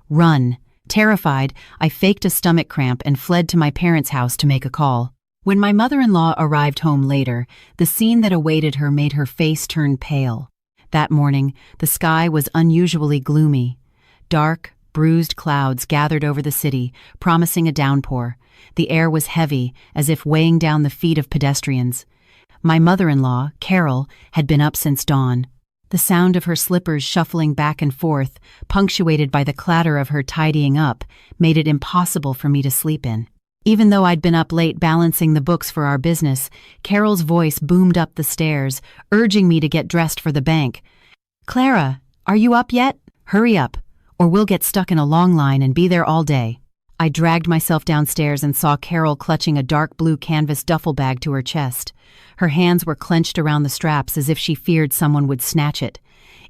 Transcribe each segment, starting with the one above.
Run. Terrified, I faked a stomach cramp and fled to my parents' house to make a call. When my mother-in-law arrived home later, the scene that awaited her made her face turn pale. That morning, the sky was unusually gloomy. Dark, bruised clouds gathered over the city, promising a downpour. The air was heavy, as if weighing down the feet of pedestrians. My mother-in-law, Carol, had been up since dawn. The sound of her slippers shuffling back and forth, punctuated by the clatter of her tidying up, made it impossible for me to sleep in. Even though I'd been up late balancing the books for our business, Carol's voice boomed up the stairs, urging me to get dressed for the bank. "Clara, are you up yet? Hurry up, or we'll get stuck in a long line and be there all day." I dragged myself downstairs and saw Carol clutching a dark blue canvas duffel bag to her chest. Her hands were clenched around the straps as if she feared someone would snatch it.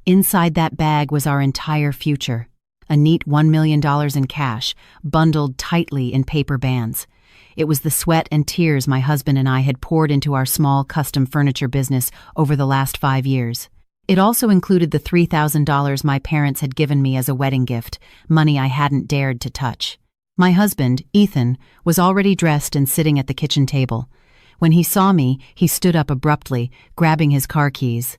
Inside that bag was our entire future. A neat $1 million in cash, bundled tightly in paper bands. It was the sweat and tears my husband and I had poured into our small custom furniture business over the last 5 years. It also included the $3,000 my parents had given me as a wedding gift, money I hadn't dared to touch. My husband, Ethan, was already dressed and sitting at the kitchen table. When he saw me, he stood up abruptly, grabbing his car keys.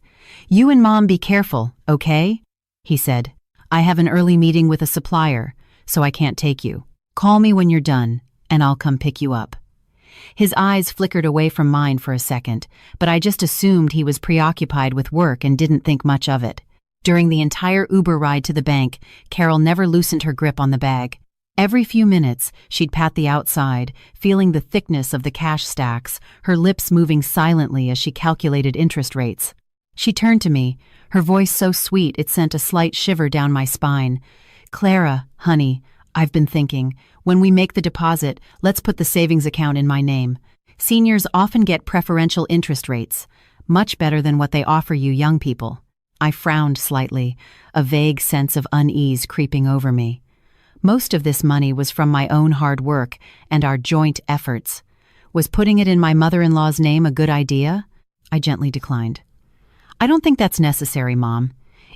"You and Mom be careful, okay?" he said. "I have an early meeting with a supplier, so I can't take you. Call me when you're done, and I'll come pick you up." His eyes flickered away from mine for a second, but I just assumed he was preoccupied with work and didn't think much of it. During the entire Uber ride to the bank, Carol never loosened her grip on the bag. Every few minutes, she'd pat the outside, feeling the thickness of the cash stacks, her lips moving silently as she calculated interest rates. She turned to me, her voice so sweet it sent a slight shiver down my spine. "Clara, honey, I've been thinking, when we make the deposit, let's put the savings account in my name. Seniors often get preferential interest rates, much better than what they offer you young people." I frowned slightly, a vague sense of unease creeping over me. Most of this money was from my own hard work and our joint efforts. Was putting it in my mother-in-law's name a good idea? I gently declined. "I don't think that's necessary, Mom.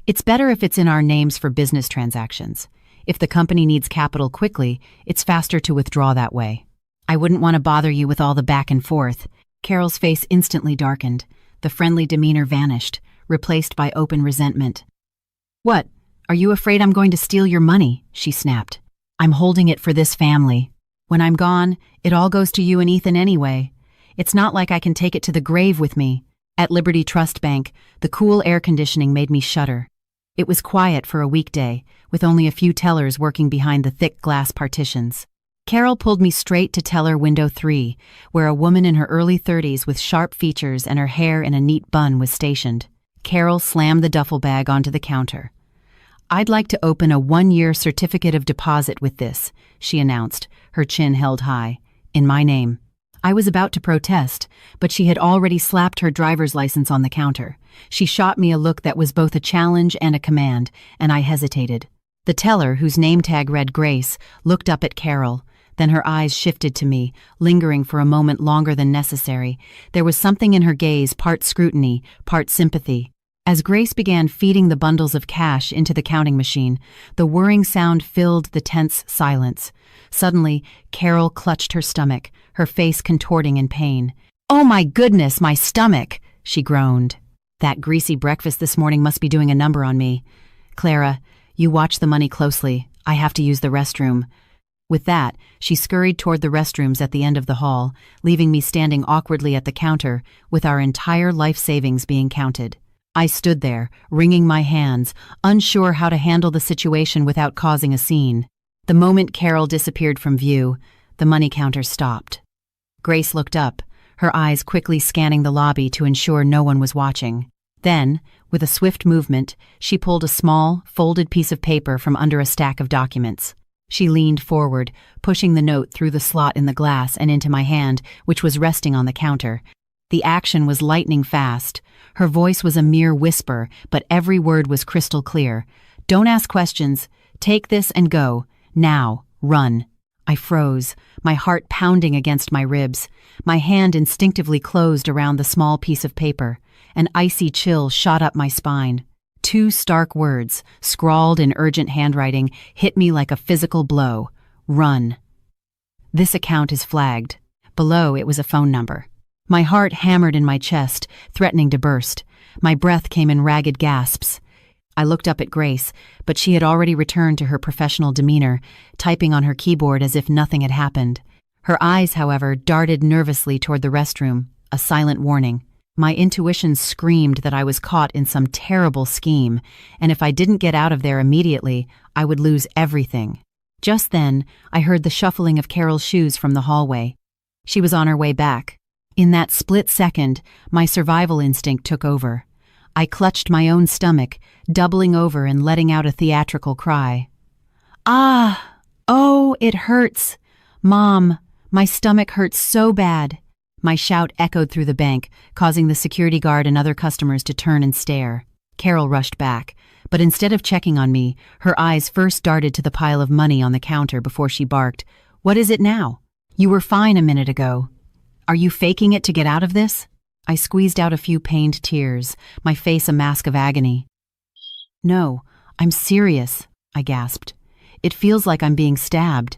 It's better if it's in our names for business transactions. If the company needs capital quickly, it's faster to withdraw that way." "I wouldn't want to bother you with all the back and forth." Carol's face instantly darkened. The friendly demeanor vanished, replaced by open resentment. "What? Are you afraid I'm going to steal your money?" she snapped. "I'm holding it for this family. When I'm gone, it all goes to you and Ethan anyway. It's not like I can take it to the grave with me." At Liberty Trust Bank, the cool air conditioning made me shudder. It was quiet for a weekday, with only a few tellers working behind the thick glass partitions. Carol pulled me straight to teller window 3, where a woman in her early 30s with sharp features and her hair in a neat bun was stationed. Carol slammed the duffel bag onto the counter. "I'd like to open a 1-year certificate of deposit with this," she announced, her chin held high. "In my name." I was about to protest, but she had already slapped her driver's license on the counter. She shot me a look that was both a challenge and a command, and I hesitated. The teller, whose name tag read Grace, looked up at Carol. Then her eyes shifted to me, lingering for a moment longer than necessary. There was something in her gaze, part scrutiny, part sympathy. As Grace began feeding the bundles of cash into the counting machine, the whirring sound filled the tense silence. Suddenly, Carol clutched her stomach, her face contorting in pain. "Oh my goodness, my stomach!" she groaned. "That greasy breakfast this morning must be doing a number on me. Clara, you watch the money closely. I have to use the restroom." With that, she scurried toward the restrooms at the end of the hall, leaving me standing awkwardly at the counter, with our entire life savings being counted. I stood there, wringing my hands, unsure how to handle the situation without causing a scene. The moment Carol disappeared from view, the money counter stopped. Grace looked up, her eyes quickly scanning the lobby to ensure no one was watching. Then, with a swift movement, she pulled a small, folded piece of paper from under a stack of documents. She leaned forward, pushing the note through the slot in the glass and into my hand, which was resting on the counter. The action was lightning fast. Her voice was a mere whisper, but every word was crystal clear. "Don't ask questions. Take this and go. Now, run." I froze, my heart pounding against my ribs. My hand instinctively closed around the small piece of paper. An icy chill shot up my spine. Two stark words, scrawled in urgent handwriting, hit me like a physical blow. Run. This account is flagged. Below, it was a phone number. My heart hammered in my chest, threatening to burst. My breath came in ragged gasps. I looked up at Grace, but she had already returned to her professional demeanor, typing on her keyboard as if nothing had happened. Her eyes, however, darted nervously toward the restroom, a silent warning. My intuition screamed that I was caught in some terrible scheme, and if I didn't get out of there immediately, I would lose everything. Just then, I heard the shuffling of Carol's shoes from the hallway. She was on her way back. In that split second, my survival instinct took over. I clutched my own stomach, doubling over and letting out a theatrical cry. Ah! Oh, it hurts! Mom, my stomach hurts so bad! My shout echoed through the bank, causing the security guard and other customers to turn and stare. Carol rushed back, but instead of checking on me, her eyes first darted to the pile of money on the counter before she barked, "What is it now? You were fine a minute ago. Are you faking it to get out of this?" I squeezed out a few pained tears, my face a mask of agony. "No, I'm serious," I gasped. "It feels like I'm being stabbed.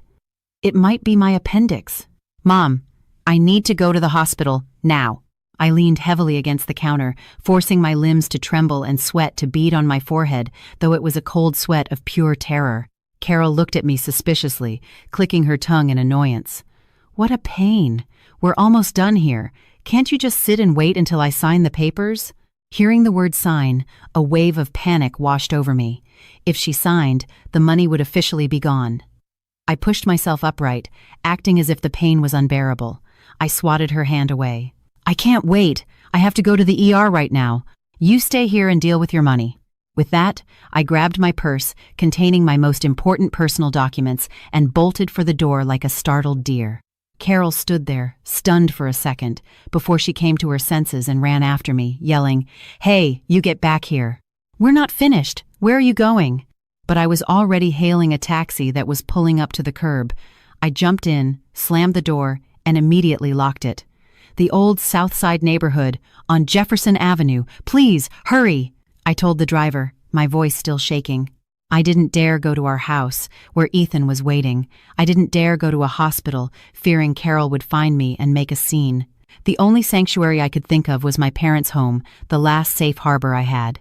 It might be my appendix. Mom, I need to go to the hospital, now." I leaned heavily against the counter, forcing my limbs to tremble and sweat to bead on my forehead, though it was a cold sweat of pure terror. Carol looked at me suspiciously, clicking her tongue in annoyance. "What a pain. We're almost done here. Can't you just sit and wait until I sign the papers?" Hearing the word sign, a wave of panic washed over me. If she signed, the money would officially be gone. I pushed myself upright, acting as if the pain was unbearable. I swatted her hand away. "I can't wait. I have to go to the ER right now. You stay here and deal with your money." With that, I grabbed my purse, containing my most important personal documents, and bolted for the door like a startled deer. Carol stood there, stunned for a second, before she came to her senses and ran after me, yelling, "Hey, you get back here. We're not finished. Where are you going?" But I was already hailing a taxi that was pulling up to the curb. I jumped in, slammed the door, and immediately locked it. "The old South Side neighborhood, on Jefferson Avenue. Please, hurry!" I told the driver, my voice still shaking. I didn't dare go to our house, where Ethan was waiting. I didn't dare go to a hospital, fearing Carol would find me and make a scene. The only sanctuary I could think of was my parents' home, the last safe harbor I had.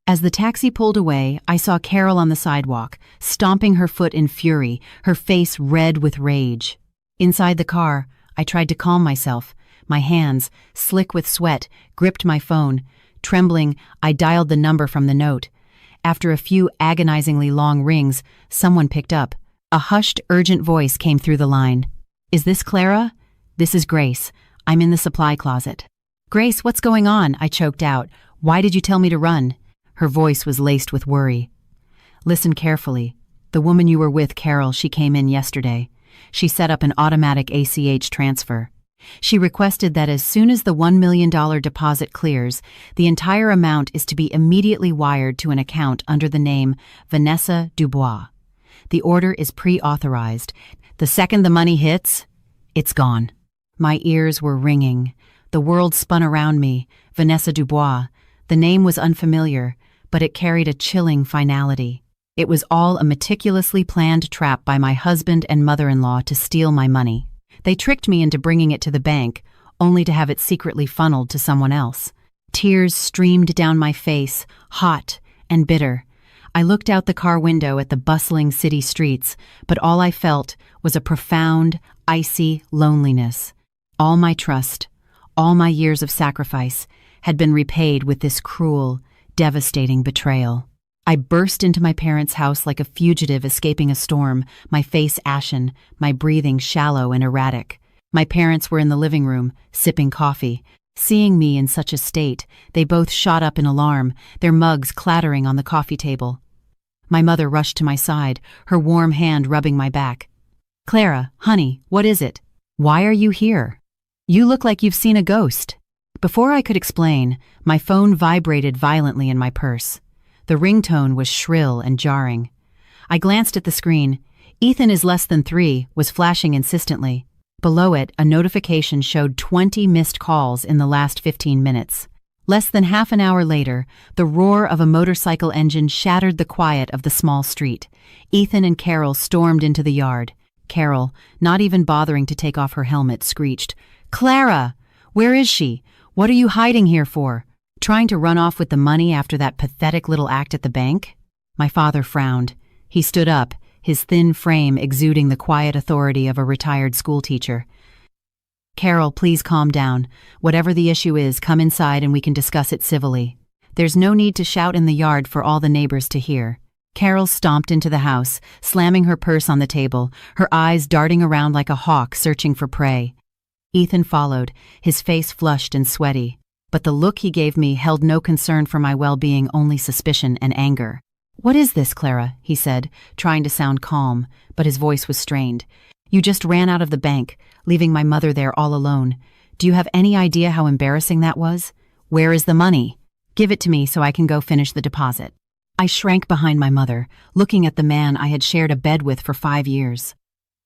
As the taxi pulled away, I saw Carol on the sidewalk, stomping her foot in fury, her face red with rage. Inside the car, I tried to calm myself. My hands, slick with sweat, gripped my phone. Trembling, I dialed the number from the note. After a few agonizingly long rings, someone picked up. A hushed, urgent voice came through the line. "Is this Clara? This is Grace. I'm in the supply closet." "Grace, what's going on?" I choked out. "Why did you tell me to run?" Her voice was laced with worry. "Listen carefully. The woman you were with, Carol, she came in yesterday. She set up an automatic ACH transfer. She requested that as soon as the $1 million deposit clears, the entire amount is to be immediately wired to an account under the name Vanessa Dubois. The order is pre-authorized. The second the money hits, it's gone." My ears were ringing. The world spun around me. Vanessa Dubois. The name was unfamiliar, but it carried a chilling finality. It was all a meticulously planned trap by my husband and mother-in-law to steal my money. They tricked me into bringing it to the bank, only to have it secretly funneled to someone else. Tears streamed down my face, hot and bitter. I looked out the car window at the bustling city streets, but all I felt was a profound, icy loneliness. All my trust, all my years of sacrifice, had been repaid with this cruel, devastating betrayal. I burst into my parents' house like a fugitive escaping a storm, my face ashen, my breathing shallow and erratic. My parents were in the living room, sipping coffee. Seeing me in such a state, they both shot up in alarm, their mugs clattering on the coffee table. My mother rushed to my side, her warm hand rubbing my back. "Clara, honey, what is it? Why are you here? You look like you've seen a ghost." Before I could explain, my phone vibrated violently in my purse. The ringtone was shrill and jarring. I glanced at the screen. "Ethan is less than 3, was flashing insistently. Below it, a notification showed 20 missed calls in the last 15 minutes. Less than half an hour later, the roar of a motorcycle engine shattered the quiet of the small street. Ethan and Carol stormed into the yard. Carol, not even bothering to take off her helmet, screeched, "Clara! Where is she? What are you hiding here for? Trying to run off with the money after that pathetic little act at the bank?" My father frowned. He stood up, his thin frame exuding the quiet authority of a retired schoolteacher. "Carol, please calm down. Whatever the issue is, come inside and we can discuss it civilly. There's no need to shout in the yard for all the neighbors to hear." Carol stomped into the house, slamming her purse on the table, her eyes darting around like a hawk searching for prey. Ethan followed, his face flushed and sweaty, but the look he gave me held no concern for my well-being, only suspicion and anger. "What is this, Clara?" he said, trying to sound calm, but his voice was strained. "You just ran out of the bank, leaving my mother there all alone. Do you have any idea how embarrassing that was? Where is the money? Give it to me so I can go finish the deposit." I shrank behind my mother, looking at the man I had shared a bed with for 5 years.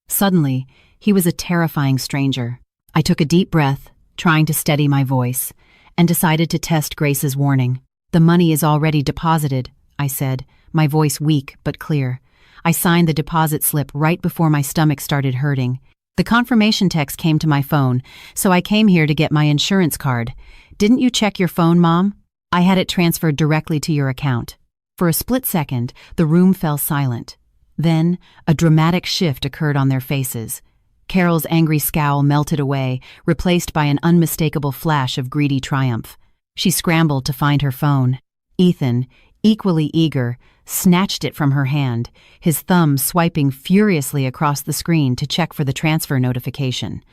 Suddenly, he was a terrifying stranger. I took a deep breath, trying to steady my voice, and decided to test Grace's warning. "The money is already deposited," I said, my voice weak but clear. I signed the deposit slip right before my stomach started hurting. The confirmation text came to my phone, so I came here to get my insurance card. "Didn't you check your phone, Mom? I had it transferred directly to your account." For a split second, the room fell silent. Then, a dramatic shift occurred on their faces. Carol's angry scowl melted away, replaced by an unmistakable flash of greedy triumph. She scrambled to find her phone. Ethan, equally eager, snatched it from her hand, his thumb swiping furiously across the screen to check for the transfer notification.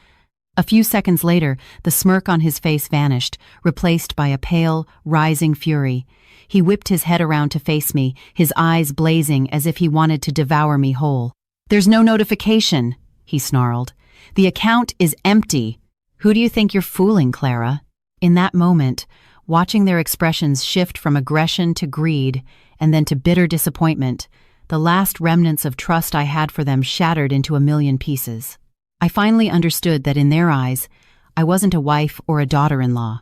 A few seconds later, the smirk on his face vanished, replaced by a pale, rising fury. He whipped his head around to face me, his eyes blazing as if he wanted to devour me whole. "There's no notification," he snarled. "The account is empty. Who do you think you're fooling, Clara?" In that moment, watching their expressions shift from aggression to greed and then to bitter disappointment, the last remnants of trust I had for them shattered into a million pieces. I finally understood that in their eyes, I wasn't a wife or a daughter-in-law.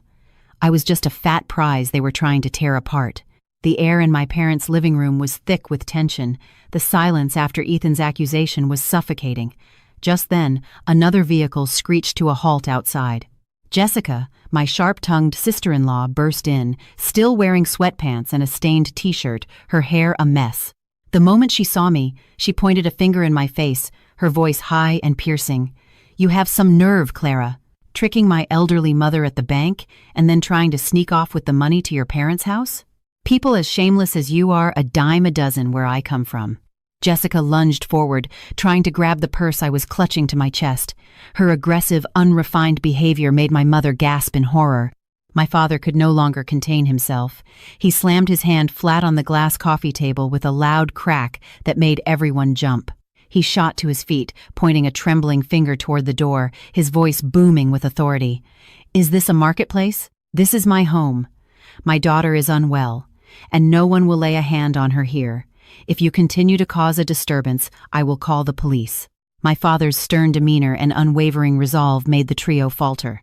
I was just a fat prize they were trying to tear apart. The air in my parents' living room was thick with tension. The silence after Ethan's accusation was suffocating. Just then, another vehicle screeched to a halt outside. Jessica, my sharp-tongued sister-in-law, burst in, still wearing sweatpants and a stained t-shirt, her hair a mess. The moment she saw me, she pointed a finger in my face, her voice high and piercing. "You have some nerve, Clara. Tricking my elderly mother at the bank and then trying to sneak off with the money to your parents' house? People as shameless as you are, a dime a dozen where I come from." Jessica lunged forward, trying to grab the purse I was clutching to my chest. Her aggressive, unrefined behavior made my mother gasp in horror. My father could no longer contain himself. He slammed his hand flat on the glass coffee table with a loud crack that made everyone jump. He shot to his feet, pointing a trembling finger toward the door, his voice booming with authority. "Is this a marketplace? This is my home. My daughter is unwell, and no one will lay a hand on her here. If you continue to cause a disturbance, I will call the police." My father's stern demeanor and unwavering resolve made the trio falter.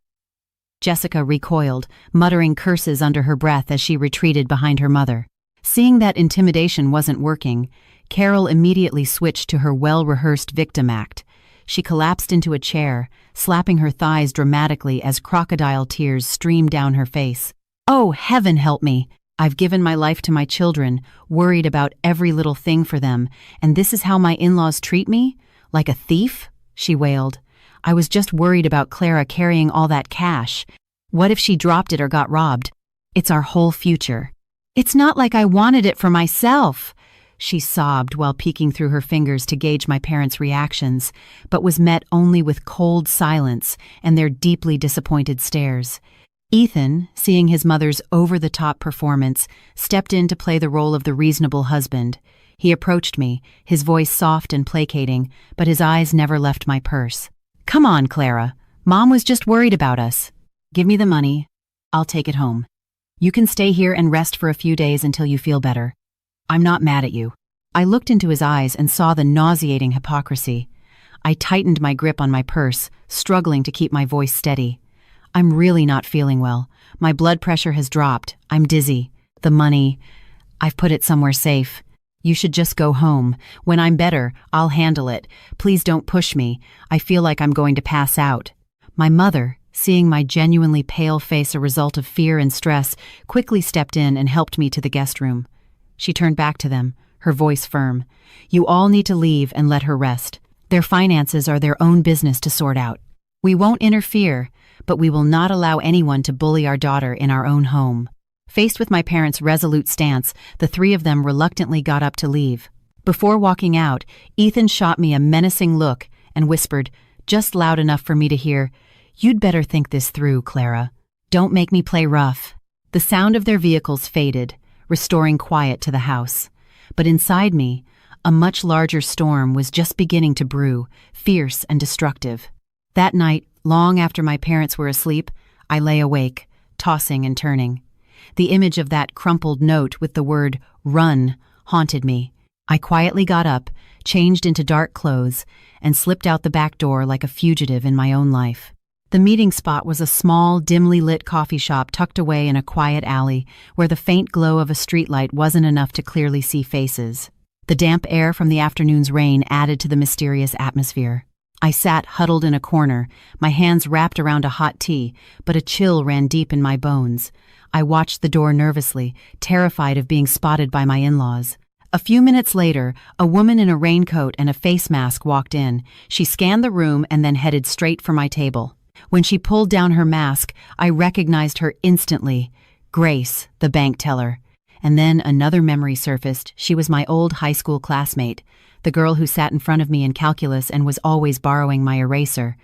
Jessica recoiled, muttering curses under her breath as she retreated behind her mother. Seeing that intimidation wasn't working, Carol immediately switched to her well-rehearsed victim act. She collapsed into a chair, slapping her thighs dramatically as crocodile tears streamed down her face. "Oh, heaven help me! I've given my life to my children, worried about every little thing for them, and this is how my in-laws treat me? Like a thief?" she wailed. "I was just worried about Clara carrying all that cash. What if she dropped it or got robbed? It's our whole future." "It's not like I wanted it for myself," she sobbed while peeking through her fingers to gauge my parents' reactions, but was met only with cold silence and their deeply disappointed stares. Ethan, seeing his mother's over-the-top performance, stepped in to play the role of the reasonable husband. He approached me, his voice soft and placating, but his eyes never left my purse. "Come on, Clara. Mom was just worried about us. Give me the money. I'll take it home. You can stay here and rest for a few days until you feel better. I'm not mad at you." I looked into his eyes and saw the nauseating hypocrisy. I tightened my grip on my purse, struggling to keep my voice steady. "I'm really not feeling well. My blood pressure has dropped. I'm dizzy. The money, I've put it somewhere safe. You should just go home. When I'm better, I'll handle it. Please don't push me. I feel like I'm going to pass out." My mother, seeing my genuinely pale face a result of fear and stress, quickly stepped in and helped me to the guest room. She turned back to them, her voice firm. "You all need to leave and let her rest. Their finances are their own business to sort out. We won't interfere, but we will not allow anyone to bully our daughter in our own home." Faced with my parents' resolute stance, the three of them reluctantly got up to leave. Before walking out, Ethan shot me a menacing look and whispered, just loud enough for me to hear, "You'd better think this through, Clara. Don't make me play rough." The sound of their vehicles faded, restoring quiet to the house. But inside me, a much larger storm was just beginning to brew, fierce and destructive. That night, long after my parents were asleep, I lay awake, tossing and turning. The image of that crumpled note with the word "run" haunted me. I quietly got up, changed into dark clothes, and slipped out the back door like a fugitive in my own life. The meeting spot was a small, dimly lit coffee shop tucked away in a quiet alley where the faint glow of a streetlight wasn't enough to clearly see faces. The damp air from the afternoon's rain added to the mysterious atmosphere. I sat huddled in a corner, my hands wrapped around a hot tea, but a chill ran deep in my bones. I watched the door nervously, terrified of being spotted by my in-laws. A few minutes later, a woman in a raincoat and a face mask walked in. She scanned the room and then headed straight for my table. When she pulled down her mask, I recognized her instantly. Grace, the bank teller. And then another memory surfaced. She was my old high school classmate, the girl who sat in front of me in calculus and was always borrowing my eraser.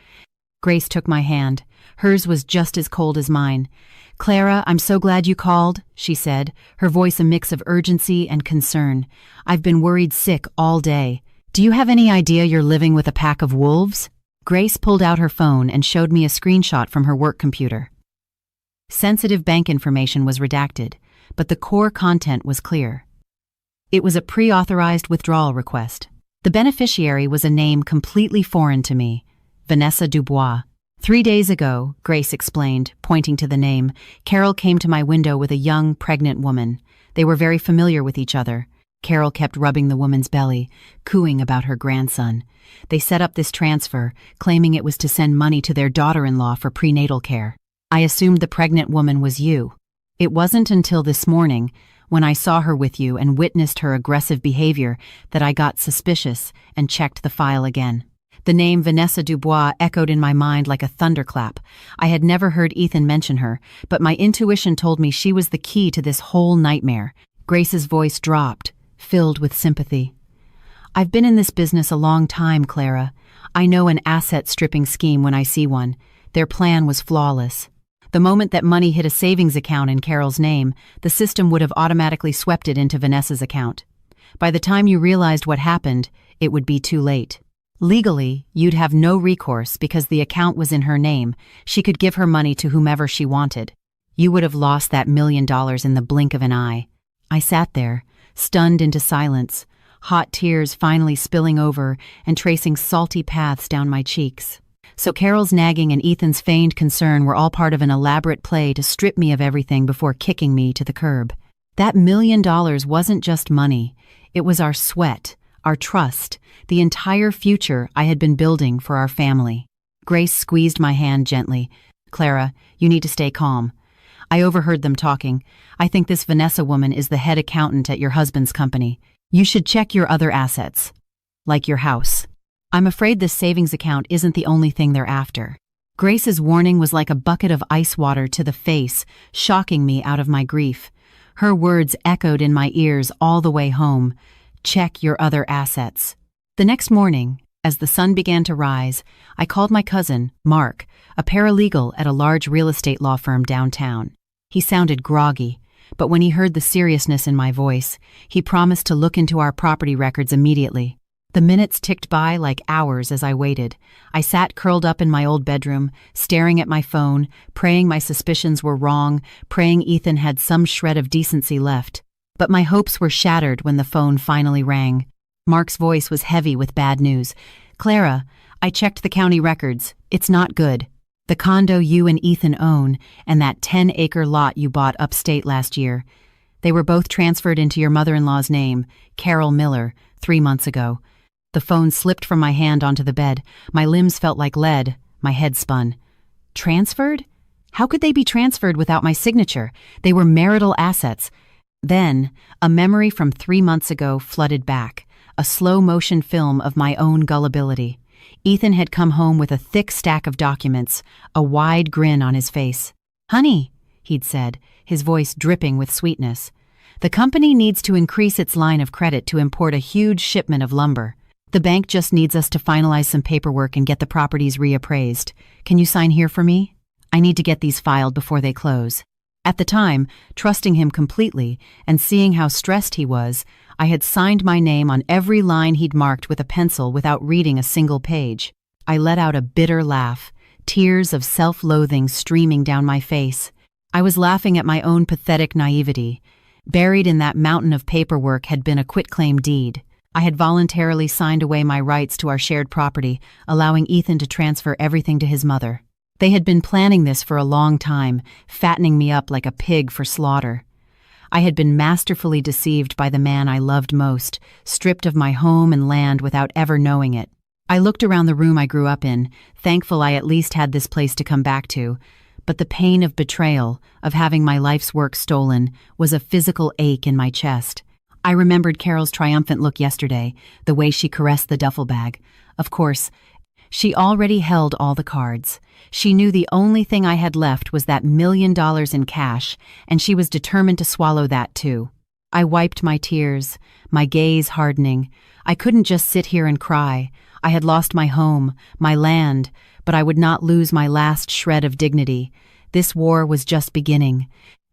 Grace took my hand. Hers was just as cold as mine. "Clara, I'm so glad you called," she said, her voice a mix of urgency and concern. "I've been worried sick all day. Do you have any idea you're living with a pack of wolves?" Grace pulled out her phone and showed me a screenshot from her work computer. Sensitive bank information was redacted, but the core content was clear. It was a pre-authorized withdrawal request. The beneficiary was a name completely foreign to me, Vanessa Dubois. 3 days ago, Grace explained, pointing to the name, Carol came to my window with a young, pregnant woman. They were very familiar with each other. Carol kept rubbing the woman's belly, cooing about her grandson. They set up this transfer, claiming it was to send money to their daughter-in-law for prenatal care. I assumed the pregnant woman was you. It wasn't until this morning, when I saw her with you and witnessed her aggressive behavior, that I got suspicious and checked the file again. The name Vanessa Dubois echoed in my mind like a thunderclap. I had never heard Ethan mention her, but my intuition told me she was the key to this whole nightmare. Grace's voice dropped, filled with sympathy. "I've been in this business a long time, Clara. I know an asset-stripping scheme when I see one. Their plan was flawless. The moment that money hit a savings account in Carol's name, the system would have automatically swept it into Vanessa's account. By the time you realized what happened, it would be too late. Legally, you'd have no recourse because the account was in her name. She could give her money to whomever she wanted. You would have lost that $1 million in the blink of an eye." I sat there, stunned into silence, hot tears finally spilling over and tracing salty paths down my cheeks. So Carol's nagging and Ethan's feigned concern were all part of an elaborate play to strip me of everything before kicking me to the curb. That $1 million wasn't just money. It was our sweat, our trust, the entire future I had been building for our family. Grace squeezed my hand gently. "Clara, you need to stay calm." I overheard them talking. "I think this Vanessa woman is the head accountant at your husband's company. You should check your other assets, like your house. I'm afraid this savings account isn't the only thing they're after." Grace's warning was like a bucket of ice water to the face, shocking me out of my grief. Her words echoed in my ears all the way home. Check your other assets. The next morning, as the sun began to rise, I called my cousin, Mark, a paralegal at a large real estate law firm downtown. He sounded groggy, but when he heard the seriousness in my voice, he promised to look into our property records immediately. The minutes ticked by like hours as I waited. I sat curled up in my old bedroom, staring at my phone, praying my suspicions were wrong, praying Ethan had some shred of decency left. But my hopes were shattered when the phone finally rang. Mark's voice was heavy with bad news. "Clara, I checked the county records. It's not good." The condo you and Ethan own, and that 10-acre lot you bought upstate last year. They were both transferred into your mother-in-law's name, Carol Miller, 3 months ago. The phone slipped from my hand onto the bed. My limbs felt like lead. My head spun. Transferred? How could they be transferred without my signature? They were marital assets. Then, a memory from 3 months ago flooded back, a slow-motion film of my own gullibility. Ethan had come home with a thick stack of documents, a wide grin on his face. "Honey," he'd said, his voice dripping with sweetness, "the company needs to increase its line of credit to import a huge shipment of lumber. The bank just needs us to finalize some paperwork and get the properties reappraised. Can you sign here for me? I need to get these filed before they close." At the time, trusting him completely and seeing how stressed he was, I had signed my name on every line he'd marked with a pencil without reading a single page. I let out a bitter laugh, tears of self-loathing streaming down my face. I was laughing at my own pathetic naivety. Buried in that mountain of paperwork had been a quitclaim deed. I had voluntarily signed away my rights to our shared property, allowing Ethan to transfer everything to his mother. They had been planning this for a long time, fattening me up like a pig for slaughter. I had been masterfully deceived by the man I loved most, stripped of my home and land without ever knowing it. I looked around the room I grew up in, thankful I at least had this place to come back to, but the pain of betrayal, of having my life's work stolen, was a physical ache in my chest. I remembered Carol's triumphant look yesterday, the way she caressed the duffel bag. Of course, she already held all the cards. She knew the only thing I had left was that $1 million in cash, and she was determined to swallow that too. I wiped my tears, my gaze hardening. I couldn't just sit here and cry. I had lost my home, my land, but I would not lose my last shred of dignity. This war was just beginning.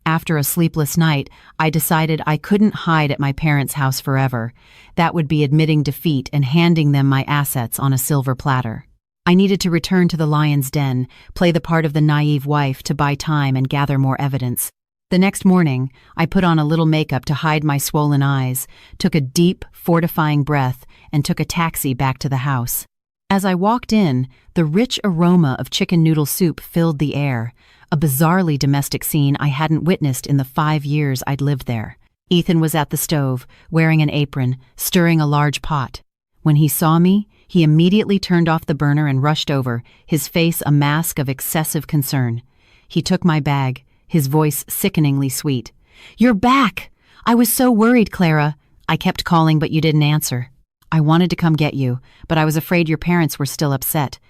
After a sleepless night, I decided I couldn't hide at my parents' house forever. That would be admitting defeat and handing them my assets on a silver platter. I needed to return to the lion's den, play the part of the naive wife to buy time and gather more evidence. The next morning, I put on a little makeup to hide my swollen eyes, took a deep, fortifying breath, and took a taxi back to the house. As I walked in, the rich aroma of chicken noodle soup filled the air, a bizarrely domestic scene I hadn't witnessed in the 5 years I'd lived there. Ethan was at the stove, wearing an apron, stirring a large pot. When he saw me, he immediately turned off the burner and rushed over, his face a mask of excessive concern. He took my bag, his voice sickeningly sweet. "You're back! I was so worried, Clara. I kept calling, but you didn't answer. I wanted to come get you, but I was afraid your parents were still upset."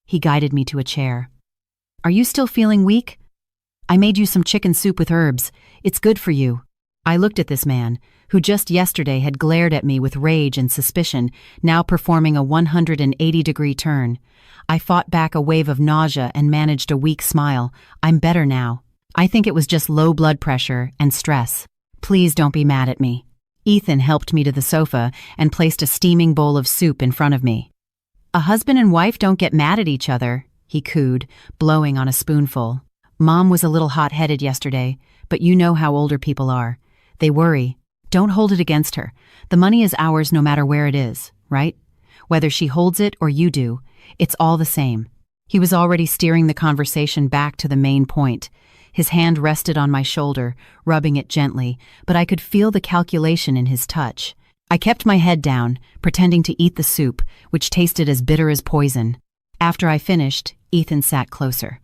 He guided me to a chair. "Are you still feeling weak? I made you some chicken soup with herbs. It's good for you." I looked at this man, who just yesterday had glared at me with rage and suspicion, now performing a 180-degree turn. I fought back a wave of nausea and managed a weak smile. "I'm better now. I think it was just low blood pressure and stress. Please don't be mad at me." Ethan helped me to the sofa and placed a steaming bowl of soup in front of me. "A husband and wife don't get mad at each other," he cooed, blowing on a spoonful. "Mom was a little hot-headed yesterday, but you know how older people are. They worry. Don't hold it against her. The money is ours no matter where it is, right? Whether she holds it or you do, it's all the same." He was already steering the conversation back to the main point. His hand rested on my shoulder, rubbing it gently, but I could feel the calculation in his touch. I kept my head down, pretending to eat the soup, which tasted as bitter as poison. After I finished, Ethan sat closer.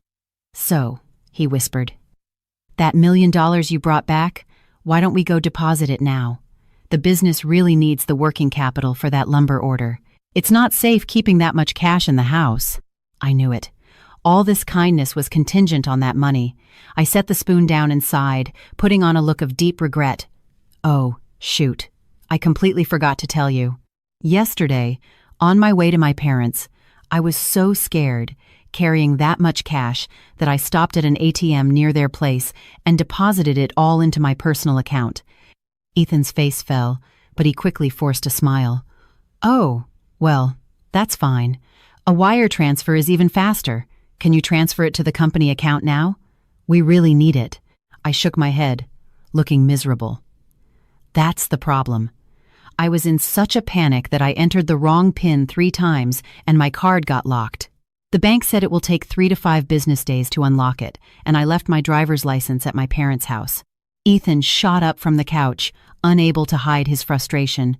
"So," he whispered, "that $1 million you brought back, why don't we go deposit it now? The business really needs the working capital for that lumber order. It's not safe keeping that much cash in the house." I knew it. All this kindness was contingent on that money. I set the spoon down and sighed, putting on a look of deep regret. "Oh, shoot. I completely forgot to tell you. Yesterday, on my way to my parents', I was so scared, carrying that much cash, that I stopped at an ATM near their place and deposited it all into my personal account." Ethan's face fell, but he quickly forced a smile. "Oh, well, that's fine. A wire transfer is even faster. Can you transfer it to the company account now? We really need it." I shook my head, looking miserable. That's the problem. I was in such a panic that I entered the wrong PIN 3 times and my card got locked. The bank said it will take 3 to 5 business days to unlock it, and I left my driver's license at my parents' house. Ethan shot up from the couch, unable to hide his frustration.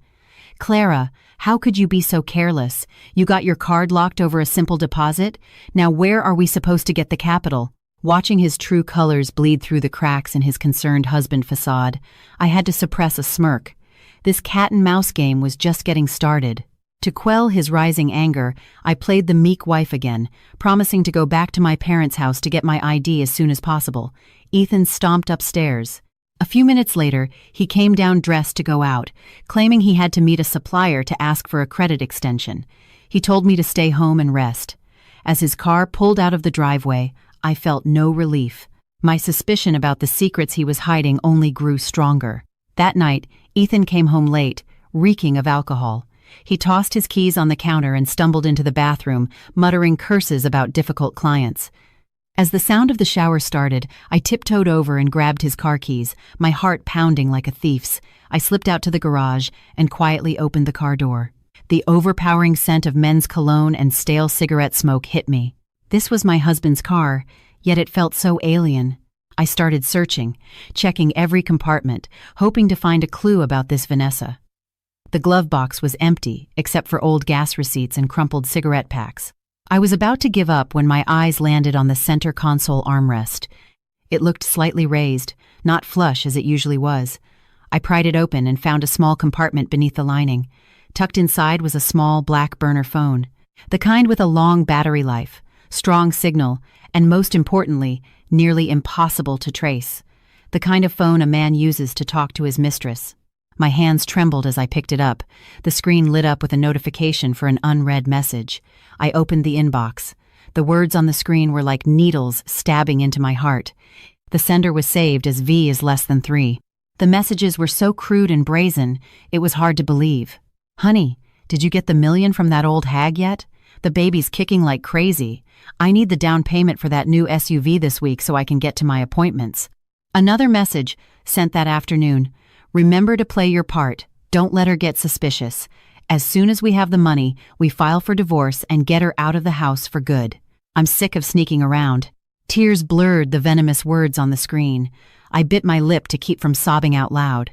"Clara, how could you be so careless? You got your card locked over a simple deposit? Now where are we supposed to get the capital?" Watching his true colors bleed through the cracks in his concerned husband facade, I had to suppress a smirk. This cat-and-mouse game was just getting started. To quell his rising anger, I played the meek wife again, promising to go back to my parents' house to get my ID as soon as possible. Ethan stomped upstairs. A few minutes later, he came down dressed to go out, claiming he had to meet a supplier to ask for a credit extension. He told me to stay home and rest. As his car pulled out of the driveway, I felt no relief. My suspicion about the secrets he was hiding only grew stronger. That night, Ethan came home late, reeking of alcohol. He tossed his keys on the counter and stumbled into the bathroom, muttering curses about difficult clients. As the sound of the shower started, I tiptoed over and grabbed his car keys, my heart pounding like a thief's. I slipped out to the garage and quietly opened the car door. The overpowering scent of men's cologne and stale cigarette smoke hit me. This was my husband's car, yet it felt so alien. I started searching, checking every compartment, hoping to find a clue about this Vanessa. The glove box was empty, except for old gas receipts and crumpled cigarette packs. I was about to give up when my eyes landed on the center console armrest. It looked slightly raised, not flush as it usually was. I pried it open and found a small compartment beneath the lining. Tucked inside was a small black burner phone, the kind with a long battery life, strong signal, and most importantly, nearly impossible to trace. The kind of phone a man uses to talk to his mistress. My hands trembled as I picked it up. The screen lit up with a notification for an unread message. I opened the inbox. The words on the screen were like needles stabbing into my heart. The sender was saved as V is less than 3. The messages were so crude and brazen, it was hard to believe. "Honey, did you get the $1 million from that old hag yet? The baby's kicking like crazy. I need the down payment for that new SUV this week so I can get to my appointments." Another message, sent that afternoon. "Remember to play your part. Don't let her get suspicious. As soon as we have the money, we file for divorce and get her out of the house for good. I'm sick of sneaking around." Tears blurred the venomous words on the screen. I bit my lip to keep from sobbing out loud.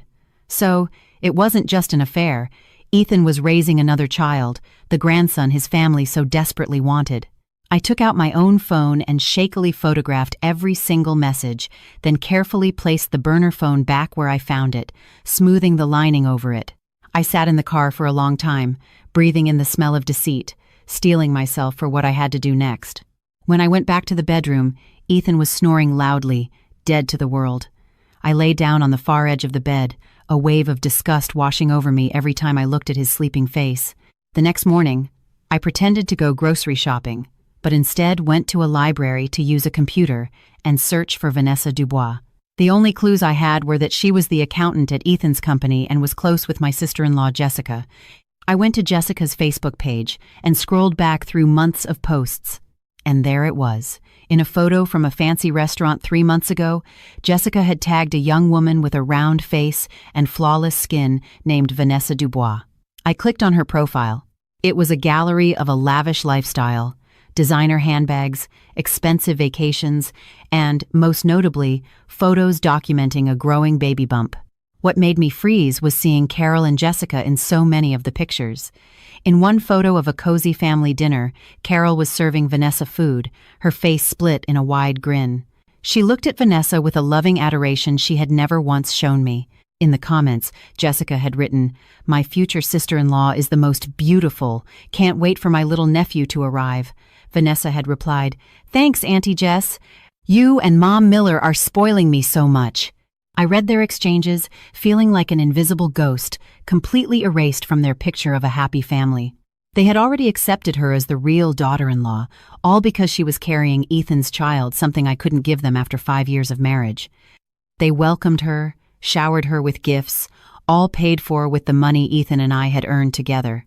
So, it wasn't just an affair. Ethan was raising another child, the grandson his family so desperately wanted. I took out my own phone and shakily photographed every single message, then carefully placed the burner phone back where I found it, smoothing the lining over it. I sat in the car for a long time, breathing in the smell of deceit, steeling myself for what I had to do next. When I went back to the bedroom, Ethan was snoring loudly, dead to the world. I lay down on the far edge of the bed, a wave of disgust washing over me every time I looked at his sleeping face. The next morning, I pretended to go grocery shopping, but instead went to a library to use a computer and search for Vanessa Dubois. The only clues I had were that she was the accountant at Ethan's company and was close with my sister-in-law Jessica. I went to Jessica's Facebook page and scrolled back through months of posts. And there it was. In a photo from a fancy restaurant 3 months ago, Jessica had tagged a young woman with a round face and flawless skin named Vanessa Dubois. I clicked on her profile. It was a gallery of a lavish lifestyle, designer handbags, expensive vacations, and, most notably, photos documenting a growing baby bump. What made me freeze was seeing Carol and Jessica in so many of the pictures. In one photo of a cozy family dinner, Carol was serving Vanessa food, her face split in a wide grin. She looked at Vanessa with a loving adoration she had never once shown me. In the comments, Jessica had written, "My future sister-in-law is the most beautiful. Can't wait for my little nephew to arrive." Vanessa had replied, "Thanks, Auntie Jess. You and Mom Miller are spoiling me so much." I read their exchanges, feeling like an invisible ghost, completely erased from their picture of a happy family. They had already accepted her as the real daughter-in-law, all because she was carrying Ethan's child, something I couldn't give them after 5 years of marriage. They welcomed her, showered her with gifts, all paid for with the money Ethan and I had earned together.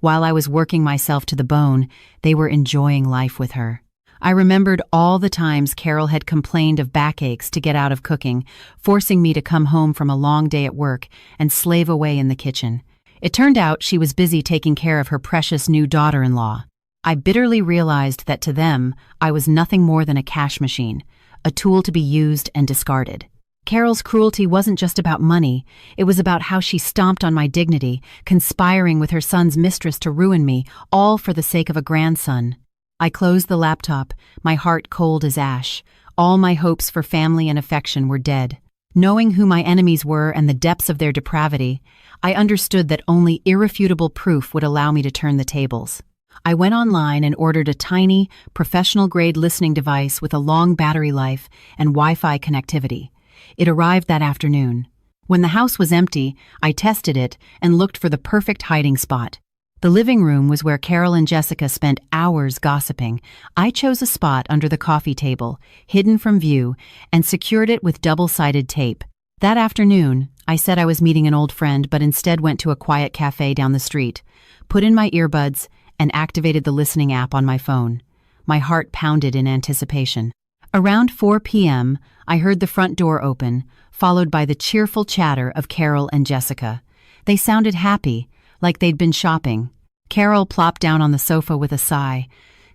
While I was working myself to the bone, they were enjoying life with her. I remembered all the times Carol had complained of backaches to get out of cooking, forcing me to come home from a long day at work and slave away in the kitchen. It turned out she was busy taking care of her precious new daughter-in-law. I bitterly realized that to them, I was nothing more than a cash machine, a tool to be used and discarded. Carol's cruelty wasn't just about money, it was about how she stomped on my dignity, conspiring with her son's mistress to ruin me, all for the sake of a grandson. I closed the laptop, my heart cold as ash. All my hopes for family and affection were dead. Knowing who my enemies were and the depths of their depravity, I understood that only irrefutable proof would allow me to turn the tables. I went online and ordered a tiny, professional-grade listening device with a long battery life and Wi-Fi connectivity. It arrived that afternoon. When the house was empty, I tested it and looked for the perfect hiding spot. The living room was where Carol and Jessica spent hours gossiping. I chose a spot under the coffee table, hidden from view, and secured it with double-sided tape. That afternoon, I said I was meeting an old friend, but instead went to a quiet cafe down the street, put in my earbuds, and activated the listening app on my phone. My heart pounded in anticipation. Around 4 p.m., I heard the front door open, followed by the cheerful chatter of Carol and Jessica. They sounded happy, like they'd been shopping. Carol plopped down on the sofa with a sigh.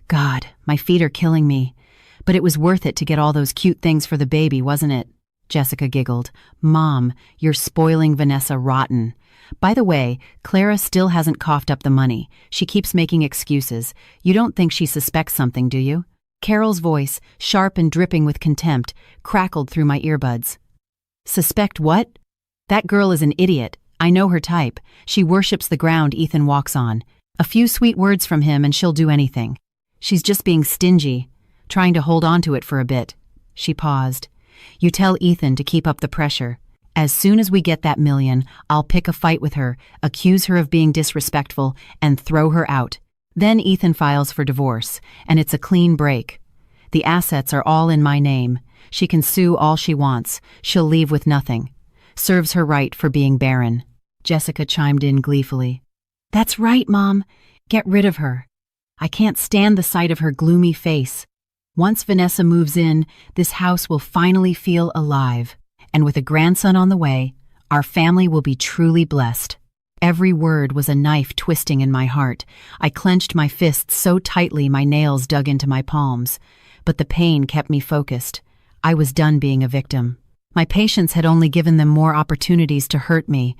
God, my feet are killing me. But it was worth it to get all those cute things for the baby, wasn't it? Jessica giggled. Mom, you're spoiling Vanessa rotten. By the way, Clara still hasn't coughed up the money. She keeps making excuses. You don't think she suspects something, do you? Carol's voice, sharp and dripping with contempt, crackled through my earbuds. Suspect what? That girl is an idiot. I know her type. She worships the ground Ethan walks on. A few sweet words from him and she'll do anything. She's just being stingy, trying to hold on to it for a bit. She paused. You tell Ethan to keep up the pressure. As soon as we get that million, I'll pick a fight with her, accuse her of being disrespectful, and throw her out. Then Ethan files for divorce, and it's a clean break. The assets are all in my name. She can sue all she wants. She'll leave with nothing. Serves her right for being barren. Jessica chimed in gleefully. That's right, Mom. Get rid of her. I can't stand the sight of her gloomy face. Once Vanessa moves in, this house will finally feel alive. And with a grandson on the way, our family will be truly blessed. Every word was a knife twisting in my heart. I clenched my fists so tightly my nails dug into my palms. But the pain kept me focused. I was done being a victim. My patients had only given them more opportunities to hurt me.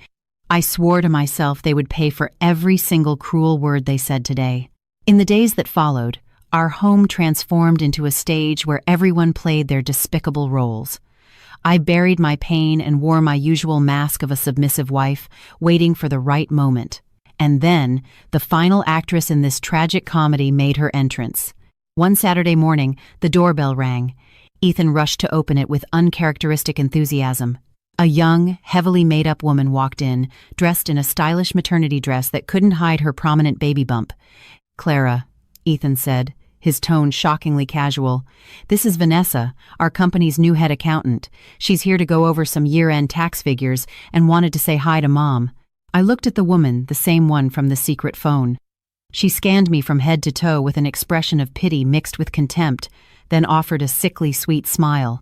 I swore to myself they would pay for every single cruel word they said today. In the days that followed, our home transformed into a stage where everyone played their despicable roles. I buried my pain and wore my usual mask of a submissive wife, waiting for the right moment. And then, the final actress in this tragic comedy made her entrance. One Saturday morning, the doorbell rang. Ethan rushed to open it with uncharacteristic enthusiasm. A young, heavily made-up woman walked in, dressed in a stylish maternity dress that couldn't hide her prominent baby bump. Clara, Ethan said, his tone shockingly casual. This is Vanessa, our company's new head accountant. She's here to go over some year-end tax figures and wanted to say hi to Mom. I looked at the woman, the same one from the secret phone. She scanned me from head to toe with an expression of pity mixed with contempt, then offered a sickly sweet smile.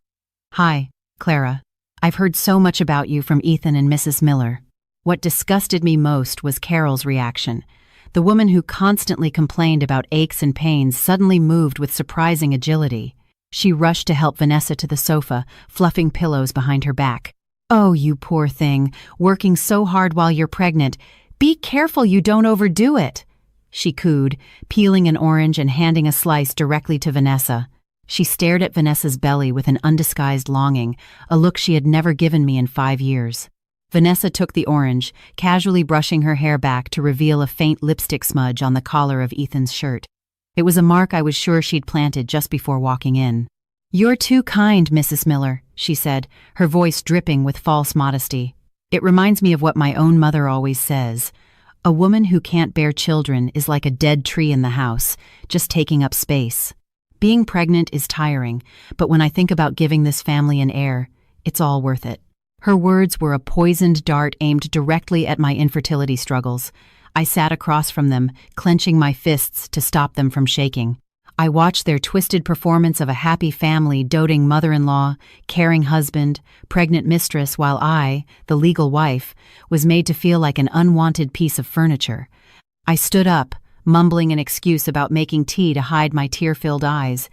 Hi, Clara. I've heard so much about you from Ethan and Mrs. Miller. What disgusted me most was Carol's reaction. The woman who constantly complained about aches and pains suddenly moved with surprising agility. She rushed to help Vanessa to the sofa, fluffing pillows behind her back. Oh, you poor thing, working so hard while you're pregnant. Be careful you don't overdo it, she cooed, peeling an orange and handing a slice directly to Vanessa. She stared at Vanessa's belly with an undisguised longing, a look she had never given me in 5 years. Vanessa took the orange, casually brushing her hair back to reveal a faint lipstick smudge on the collar of Ethan's shirt. It was a mark I was sure she'd planted just before walking in. You're too kind, Mrs. Miller, she said, her voice dripping with false modesty. It reminds me of what my own mother always says. A woman who can't bear children is like a dead tree in the house, just taking up space. Being pregnant is tiring, but when I think about giving this family an heir, it's all worth it. Her words were a poisoned dart aimed directly at my infertility struggles. I sat across from them, clenching my fists to stop them from shaking. I watched their twisted performance of a happy family, doting mother-in-law, caring husband, pregnant mistress, while I, the legal wife, was made to feel like an unwanted piece of furniture. I stood up, mumbling an excuse about making tea to hide my tear-filled eyes.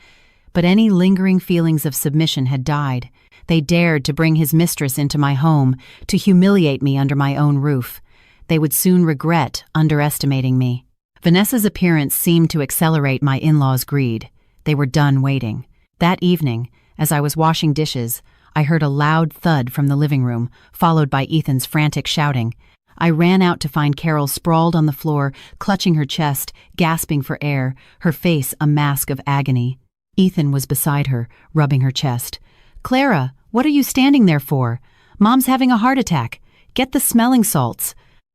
But any lingering feelings of submission had died. They dared to bring his mistress into my home, to humiliate me under my own roof. They would soon regret underestimating me. Vanessa's appearance seemed to accelerate my in-laws' greed. They were done waiting. That evening, as I was washing dishes, I heard a loud thud from the living room, followed by Ethan's frantic shouting. I ran out to find Carol sprawled on the floor, clutching her chest, gasping for air, her face a mask of agony. Ethan was beside her, rubbing her chest. "Clara, what are you standing there for? Mom's having a heart attack. Get the smelling salts."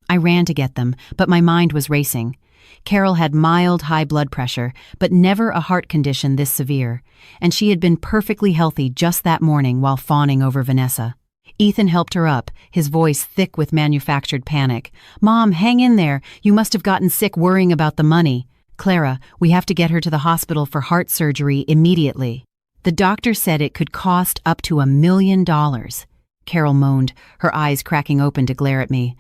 I ran to get them, but my mind was racing. Carol had mild high blood pressure, but never a heart condition this severe, and she had been perfectly healthy just that morning while fawning over Vanessa. Ethan helped her up, his voice thick with manufactured panic. "Mom, hang in there. You must have gotten sick worrying about the money. Clara, we have to get her to the hospital for heart surgery immediately. The doctor said it could cost up to $1 million. Carol moaned, her eyes cracking open to glare at me.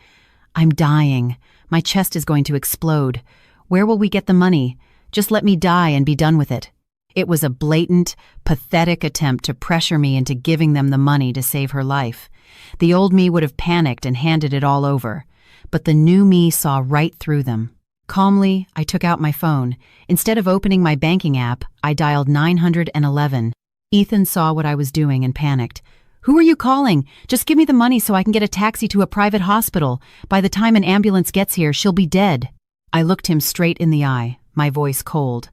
"I'm dying. My chest is going to explode. Where will we get the money? Just let me die and be done with it." It was a blatant, pathetic attempt to pressure me into giving them the money to save her life. The old me would have panicked and handed it all over, but the new me saw right through them. Calmly, I took out my phone. Instead of opening my banking app, I dialed 911. Ethan saw what I was doing and panicked. "Who are you calling? Just give me the money so I can get a taxi to a private hospital. By the time an ambulance gets here, she'll be dead." I looked him straight in the eye, my voice cold.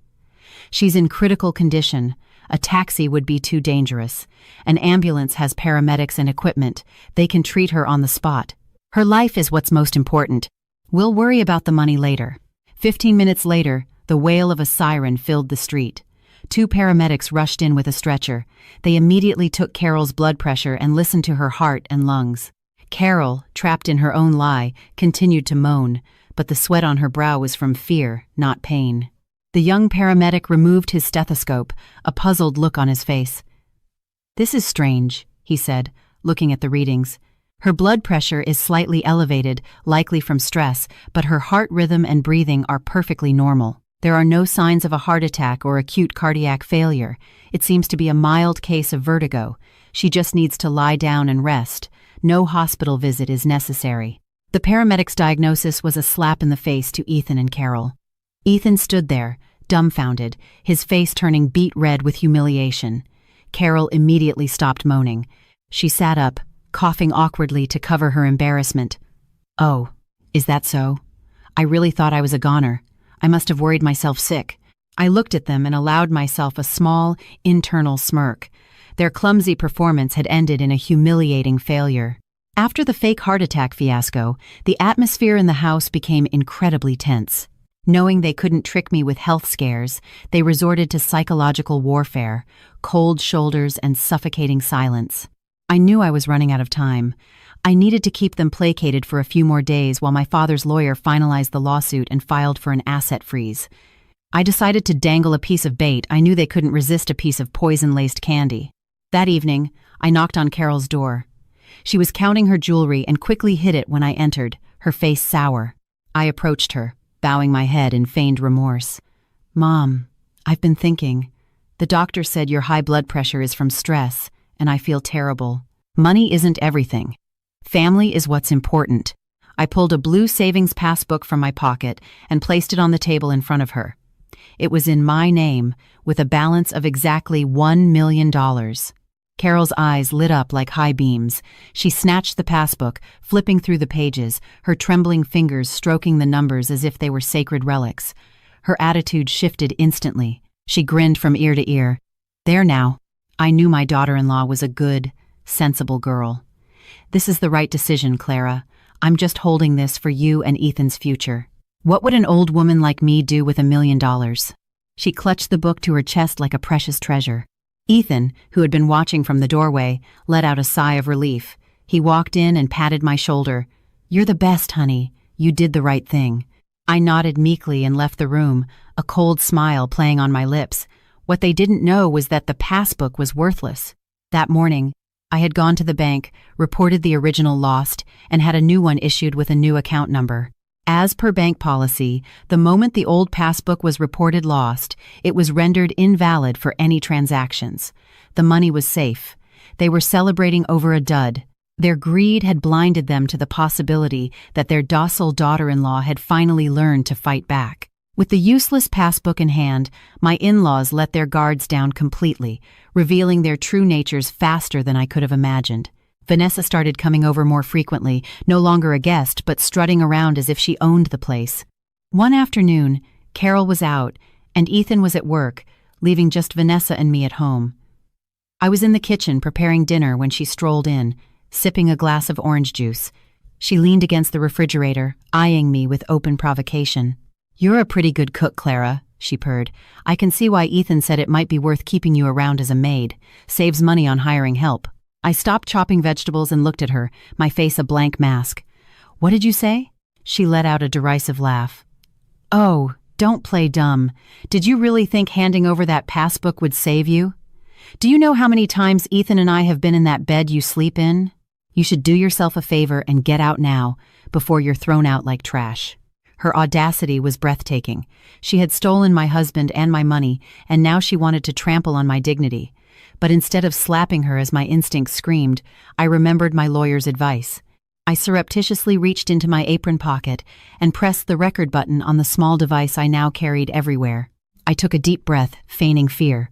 "She's in critical condition. A taxi would be too dangerous. An ambulance has paramedics and equipment. They can treat her on the spot. Her life is what's most important. We'll worry about the money later." 15 minutes later, the wail of a siren filled the street. 2 paramedics rushed in with a stretcher. They immediately took Carol's blood pressure and listened to her heart and lungs. Carol, trapped in her own lie, continued to moan, but the sweat on her brow was from fear, not pain. The young paramedic removed his stethoscope, a puzzled look on his face. "This is strange," he said, looking at the readings. "Her blood pressure is slightly elevated, likely from stress, but her heart rhythm and breathing are perfectly normal. There are no signs of a heart attack or acute cardiac failure. It seems to be a mild case of vertigo. She just needs to lie down and rest. No hospital visit is necessary." The paramedic's diagnosis was a slap in the face to Ethan and Carol. Ethan stood there, dumbfounded, his face turning beet red with humiliation. Carol immediately stopped moaning. She sat up, coughing awkwardly to cover her embarrassment. "Oh, is that so? I really thought I was a goner. I must have worried myself sick." I looked at them and allowed myself a small, internal smirk. Their clumsy performance had ended in a humiliating failure. After the fake heart attack fiasco, the atmosphere in the house became incredibly tense. Knowing they couldn't trick me with health scares, they resorted to psychological warfare, cold shoulders and suffocating silence. I knew I was running out of time. I needed to keep them placated for a few more days while my father's lawyer finalized the lawsuit and filed for an asset freeze. I decided to dangle a piece of bait. I knew they couldn't resist a piece of poison-laced candy. That evening, I knocked on Carol's door. She was counting her jewelry and quickly hid it when I entered, her face sour. I approached her, bowing my head in feigned remorse. "Mom, I've been thinking. The doctor said your high blood pressure is from stress, and I feel terrible. Money isn't everything. Family is what's important." I pulled a blue savings passbook from my pocket and placed it on the table in front of her. It was in my name, with a balance of exactly $1 million. Carol's eyes lit up like high beams. She snatched the passbook, flipping through the pages, her trembling fingers stroking the numbers as if they were sacred relics. Her attitude shifted instantly. She grinned from ear to ear. "There now." I knew my daughter-in-law was a good, sensible girl. "This is the right decision, Clara. I'm just holding this for you and Ethan's future. What would an old woman like me do with $1 million? She clutched the book to her chest like a precious treasure. Ethan, who had been watching from the doorway, let out a sigh of relief. He walked in and patted my shoulder. "You're the best, honey. You did the right thing." I nodded meekly and left the room, a cold smile playing on my lips. What they didn't know was that the passbook was worthless. That morning, I had gone to the bank, reported the original lost, and had a new one issued with a new account number. As per bank policy, the moment the old passbook was reported lost, it was rendered invalid for any transactions. The money was safe. They were celebrating over a dud. Their greed had blinded them to the possibility that their docile daughter-in-law had finally learned to fight back. With the useless passbook in hand, my in-laws let their guards down completely, revealing their true natures faster than I could have imagined. Vanessa started coming over more frequently, no longer a guest, but strutting around as if she owned the place. One afternoon, Carol was out, and Ethan was at work, leaving just Vanessa and me at home. I was in the kitchen preparing dinner when she strolled in, sipping a glass of orange juice. She leaned against the refrigerator, eyeing me with open provocation. "You're a pretty good cook, Clara," she purred. "I can see why Ethan said it might be worth keeping you around as a maid. Saves money on hiring help." I stopped chopping vegetables and looked at her, my face a blank mask. "What did you say?" She let out a derisive laugh. "Oh, don't play dumb. Did you really think handing over that passbook would save you? Do you know how many times Ethan and I have been in that bed you sleep in? You should do yourself a favor and get out now, before you're thrown out like trash." Her audacity was breathtaking. She had stolen my husband and my money, and now she wanted to trample on my dignity. But instead of slapping her as my instincts screamed, I remembered my lawyer's advice. I surreptitiously reached into my apron pocket and pressed the record button on the small device I now carried everywhere. I took a deep breath, feigning fear.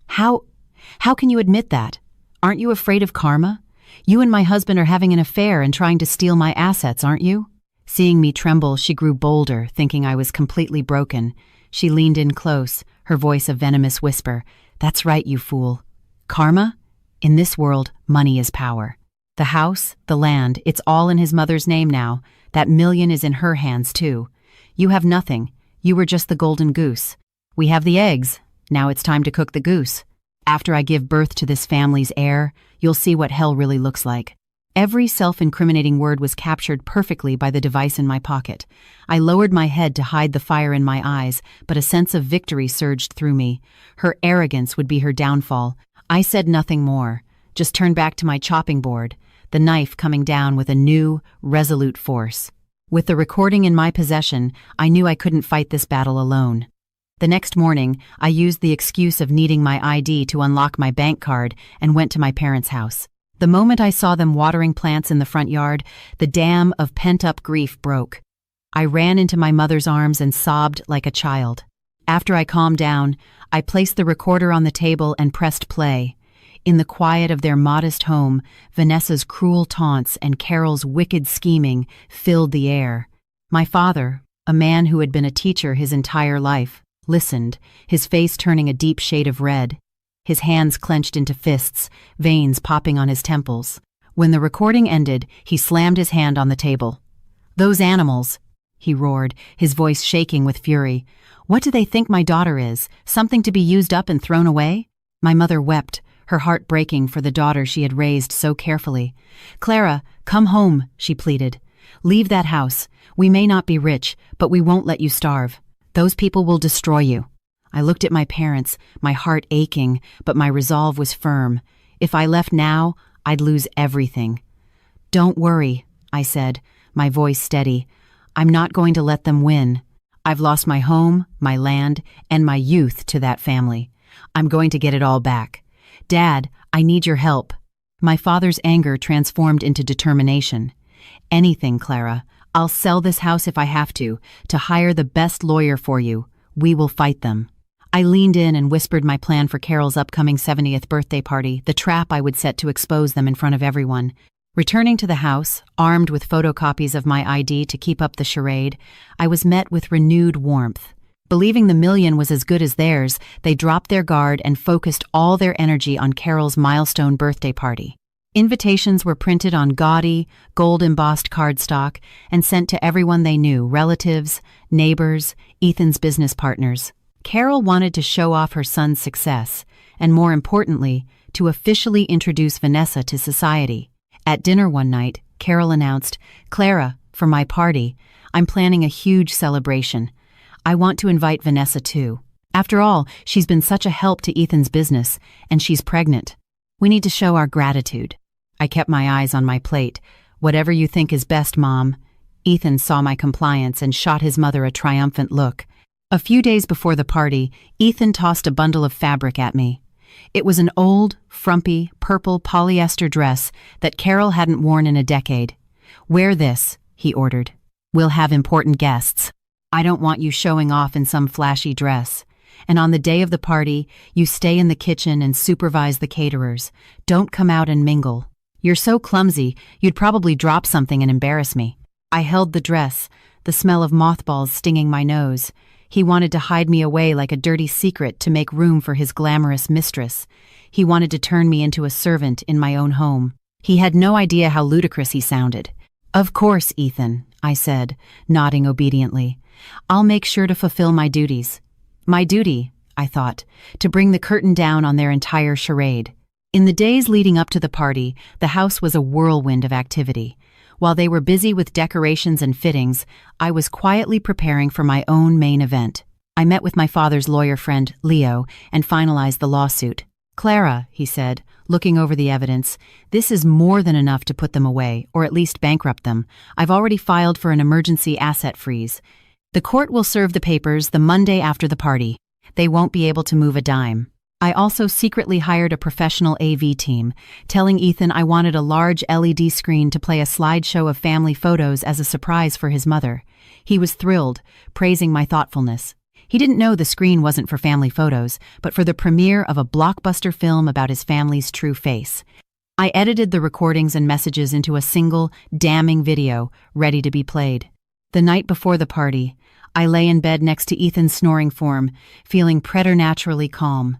How can you admit that? Aren't you afraid of karma? You and my husband are having an affair and trying to steal my assets, aren't you? Seeing me tremble, she grew bolder, thinking I was completely broken. She leaned in close, her voice a venomous whisper. "That's right, you fool. Karma? In this world, money is power. The house, the land, it's all in his mother's name now. That million is in her hands, too. You have nothing. You were just the golden goose. We have the eggs. Now it's time to cook the goose. After I give birth to this family's heir, you'll see what hell really looks like." Every self-incriminating word was captured perfectly by the device in my pocket. I lowered my head to hide the fire in my eyes, but a sense of victory surged through me. Her arrogance would be her downfall. I said nothing more, just turned back to my chopping board, the knife coming down with a new, resolute force. With the recording in my possession, I knew I couldn't fight this battle alone. The next morning, I used the excuse of needing my ID to unlock my bank card and went to my parents' house. The moment I saw them watering plants in the front yard, the dam of pent-up grief broke. I ran into my mother's arms and sobbed like a child. After I calmed down, I placed the recorder on the table and pressed play. In the quiet of their modest home, Vanessa's cruel taunts and Carol's wicked scheming filled the air. My father, a man who had been a teacher his entire life, listened, his face turning a deep shade of red. His hands clenched into fists, veins popping on his temples. When the recording ended, he slammed his hand on the table. "Those animals," he roared, his voice shaking with fury. "What do they think my daughter is? Something to be used up and thrown away?" My mother wept, her heart breaking for the daughter she had raised so carefully. "Clara, come home," she pleaded. "Leave that house. We may not be rich, but we won't let you starve. Those people will destroy you." I looked at my parents, my heart aching, but my resolve was firm. If I left now, I'd lose everything. "Don't worry," I said, my voice steady. "I'm not going to let them win. I've lost my home, my land, and my youth to that family. I'm going to get it all back. Dad, I need your help." My father's anger transformed into determination. "Anything, Clara. I'll sell this house if I have to hire the best lawyer for you. We will fight them." I leaned in and whispered my plan for Carol's upcoming 70th birthday party, the trap I would set to expose them in front of everyone. Returning to the house, armed with photocopies of my ID to keep up the charade, I was met with renewed warmth. Believing the million was as good as theirs, they dropped their guard and focused all their energy on Carol's milestone birthday party. Invitations were printed on gaudy, gold-embossed cardstock and sent to everyone they knew, relatives, neighbors, Ethan's business partners. Carol wanted to show off her son's success, and more importantly, to officially introduce Vanessa to society. At dinner one night, Carol announced, "Clara, for my party, I'm planning a huge celebration. I want to invite Vanessa too. After all, she's been such a help to Ethan's business, and she's pregnant. We need to show our gratitude." I kept my eyes on my plate. "Whatever you think is best, Mom." Ethan saw my compliance and shot his mother a triumphant look. A few days before the party, Ethan tossed a bundle of fabric at me. It was an old, frumpy, purple polyester dress that Carol hadn't worn in a decade. "Wear this," he ordered. "We'll have important guests. I don't want you showing off in some flashy dress. And on the day of the party, you stay in the kitchen and supervise the caterers. Don't come out and mingle. You're so clumsy, you'd probably drop something and embarrass me." I held the dress, the smell of mothballs stinging my nose. He wanted to hide me away like a dirty secret to make room for his glamorous mistress. He wanted to turn me into a servant in my own home. He had no idea how ludicrous he sounded. "Of course, Ethan," I said, nodding obediently. "I'll make sure to fulfill my duties." My duty, I thought, to bring the curtain down on their entire charade. In the days leading up to the party, the house was a whirlwind of activity. While they were busy with decorations and fittings, I was quietly preparing for my own main event. I met with my father's lawyer friend, Leo, and finalized the lawsuit. "Clara," he said, looking over the evidence, "this is more than enough to put them away, or at least bankrupt them. I've already filed for an emergency asset freeze. The court will serve the papers the Monday after the party. They won't be able to move a dime." I also secretly hired a professional AV team, telling Ethan I wanted a large LED screen to play a slideshow of family photos as a surprise for his mother. He was thrilled, praising my thoughtfulness. He didn't know the screen wasn't for family photos, but for the premiere of a blockbuster film about his family's true face. I edited the recordings and messages into a single, damning video, ready to be played. The night before the party, I lay in bed next to Ethan's snoring form, feeling preternaturally calm.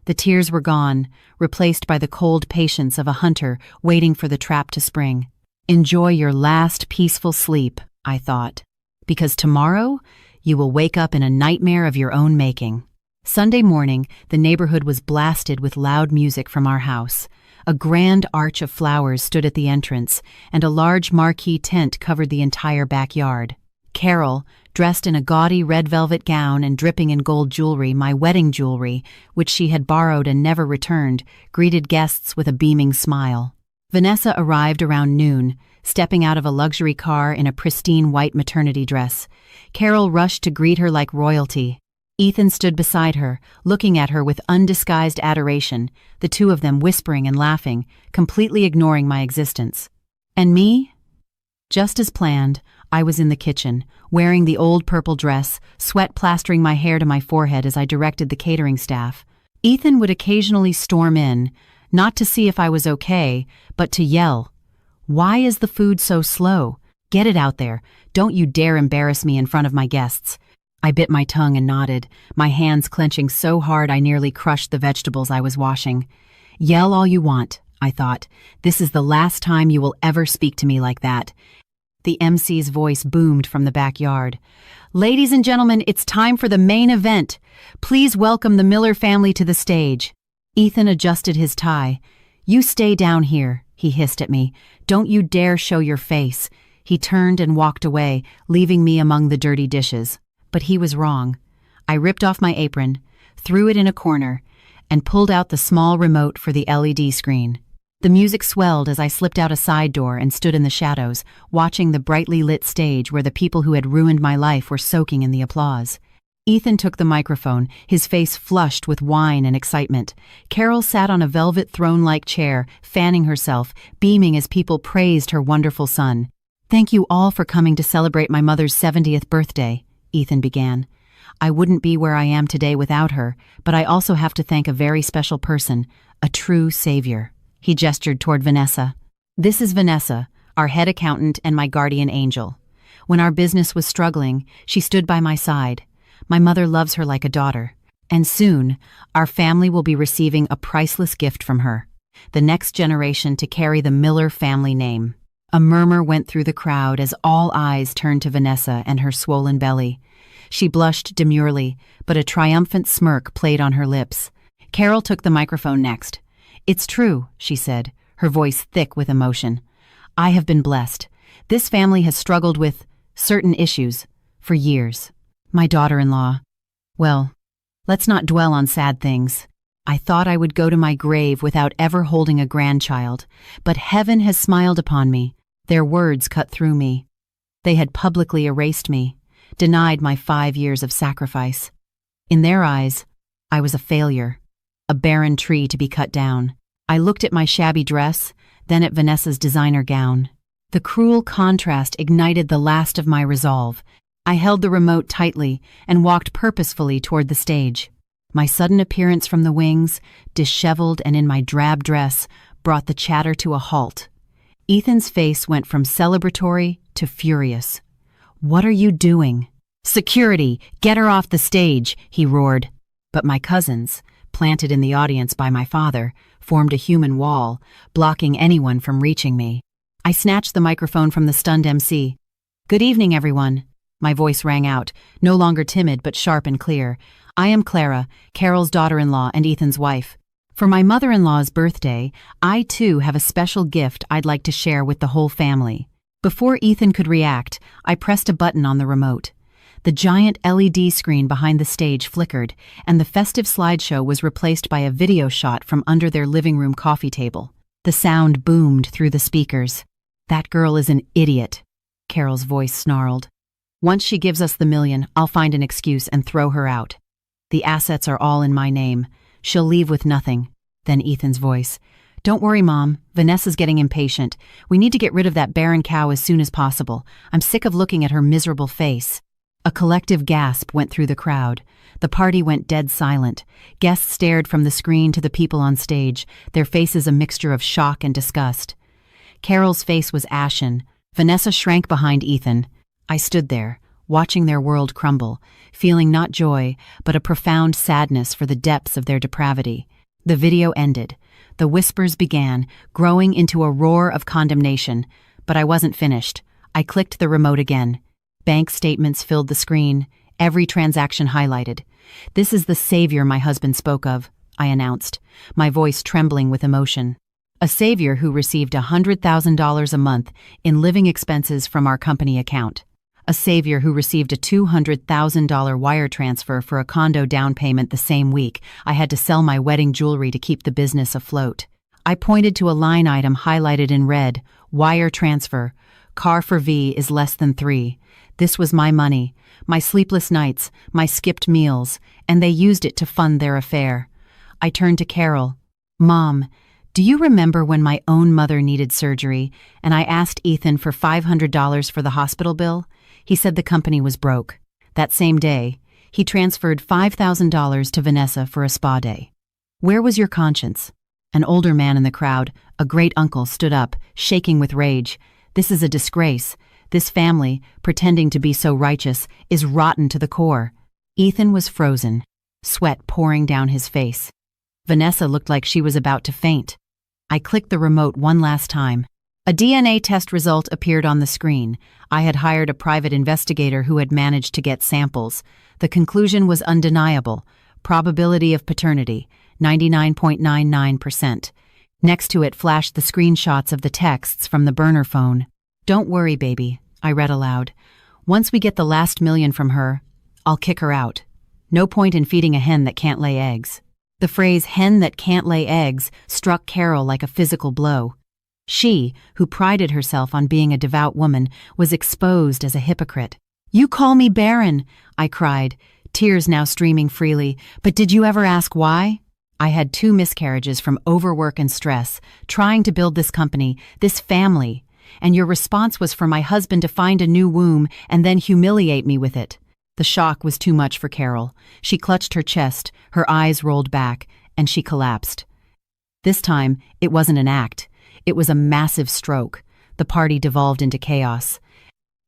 The tears were gone, replaced by the cold patience of a hunter waiting for the trap to spring. "Enjoy your last peaceful sleep," I thought, "because tomorrow you will wake up in a nightmare of your own making." Sunday morning, the neighborhood was blasted with loud music from our house. A grand arch of flowers stood at the entrance, and a large marquee tent covered the entire backyard. Carol, dressed in a gaudy red velvet gown and dripping in gold jewelry, my wedding jewelry, which she had borrowed and never returned, greeted guests with a beaming smile. Vanessa arrived around noon, stepping out of a luxury car in a pristine white maternity dress. Carol rushed to greet her like royalty. Ethan stood beside her, looking at her with undisguised adoration, the two of them whispering and laughing, completely ignoring my existence. And me? Just as planned, I was in the kitchen, wearing the old purple dress, sweat plastering my hair to my forehead as I directed the catering staff. Ethan would occasionally storm in, not to see if I was okay, but to yell, "Why is the food so slow? Get it out there. Don't you dare embarrass me in front of my guests." I bit my tongue and nodded, my hands clenching so hard I nearly crushed the vegetables I was washing. "Yell all you want," I thought. "This is the last time you will ever speak to me like that." The MC's voice boomed from the backyard. "Ladies and gentlemen, it's time for the main event. Please welcome the Miller family to the stage." Ethan adjusted his tie. "You stay down here," he hissed at me. "Don't you dare show your face." He turned and walked away, leaving me among the dirty dishes. But he was wrong. I ripped off my apron, threw it in a corner, and pulled out the small remote for the LED screen. The music swelled as I slipped out a side door and stood in the shadows, watching the brightly lit stage where the people who had ruined my life were soaking in the applause. Ethan took the microphone, his face flushed with wine and excitement. Carol sat on a velvet throne-like chair, fanning herself, beaming as people praised her wonderful son. "Thank you all for coming to celebrate my mother's 70th birthday," Ethan began. "I wouldn't be where I am today without her, but I also have to thank a very special person, a true savior." He gestured toward Vanessa. "This is Vanessa, our head accountant and my guardian angel. When our business was struggling, she stood by my side. My mother loves her like a daughter. And soon, our family will be receiving a priceless gift from her, the next generation to carry the Miller family name." A murmur went through the crowd as all eyes turned to Vanessa and her swollen belly. She blushed demurely, but a triumphant smirk played on her lips. Carol took the microphone next. "It's true," she said, her voice thick with emotion. "I have been blessed. This family has struggled with certain issues for years. My daughter-in-law. Well, let's not dwell on sad things. I thought I would go to my grave without ever holding a grandchild, but heaven has smiled upon me." Their words cut through me. They had publicly erased me, denied my 5 years of sacrifice. In their eyes, I was a failure, a barren tree to be cut down. I looked at my shabby dress, then at Vanessa's designer gown. The cruel contrast ignited the last of my resolve. I held the remote tightly and walked purposefully toward the stage. My sudden appearance from the wings, disheveled and in my drab dress, brought the chatter to a halt. Ethan's face went from celebratory to furious. "What are you doing?" "Security! Get her off the stage!" he roared. But my cousins, planted in the audience by my father, formed a human wall, blocking anyone from reaching me. I snatched the microphone from the stunned MC. "Good evening, everyone." My voice rang out, no longer timid but sharp and clear. "I am Clara, Carol's daughter-in-law and Ethan's wife. For my mother-in-law's birthday, I too have a special gift I'd like to share with the whole family." Before Ethan could react, I pressed a button on the remote. The giant LED screen behind the stage flickered, and the festive slideshow was replaced by a video shot from under their living room coffee table. The sound boomed through the speakers. "That girl is an idiot," Carol's voice snarled. "Once she gives us the million, I'll find an excuse and throw her out. The assets are all in my name. She'll leave with nothing." Then Ethan's voice. "Don't worry, Mom. Vanessa's getting impatient. We need to get rid of that barren cow as soon as possible. I'm sick of looking at her miserable face." A collective gasp went through the crowd. The party went dead silent. Guests stared from the screen to the people on stage, their faces a mixture of shock and disgust. Carol's face was ashen. Vanessa shrank behind Ethan. I stood there, watching their world crumble, feeling not joy, but a profound sadness for the depths of their depravity. The video ended. The whispers began, growing into a roar of condemnation. But I wasn't finished. I clicked the remote again. Bank statements filled the screen, every transaction highlighted. "This is the savior my husband spoke of," I announced, my voice trembling with emotion. "A savior who received $100,000 a month in living expenses from our company account. A savior who received a $200,000 wire transfer for a condo down payment the same week I had to sell my wedding jewelry to keep the business afloat." I pointed to a line item highlighted in red, "Wire transfer. Car for V is less than 3. This was my money, my sleepless nights, my skipped meals, and they used it to fund their affair." I turned to Carol. "Mom, do you remember when my own mother needed surgery, and I asked Ethan for $500 for the hospital bill? He said the company was broke. That same day, he transferred $5,000 to Vanessa for a spa day. Where was your conscience?" An older man in the crowd, a great uncle, stood up, shaking with rage. "This is a disgrace. This family, pretending to be so righteous, is rotten to the core." Ethan was frozen, sweat pouring down his face. Vanessa looked like she was about to faint. I clicked the remote one last time. A DNA test result appeared on the screen. I had hired a private investigator who had managed to get samples. The conclusion was undeniable. Probability of paternity, 99.99%. Next to it flashed the screenshots of the texts from the burner phone. "Don't worry, baby," I read aloud. "Once we get the last million from her, I'll kick her out. No point in feeding a hen that can't lay eggs." The phrase "hen that can't lay eggs" struck Carol like a physical blow. She, who prided herself on being a devout woman, was exposed as a hypocrite. "You call me barren," I cried, tears now streaming freely. "But did you ever ask why?" I had 2 miscarriages from overwork and stress, trying to build this company, this family, and your response was for my husband to find a new womb and then humiliate me with it. The shock was too much for Carol. She clutched her chest, her eyes rolled back, and she collapsed. This time, it wasn't an act. It was a massive stroke. The party devolved into chaos.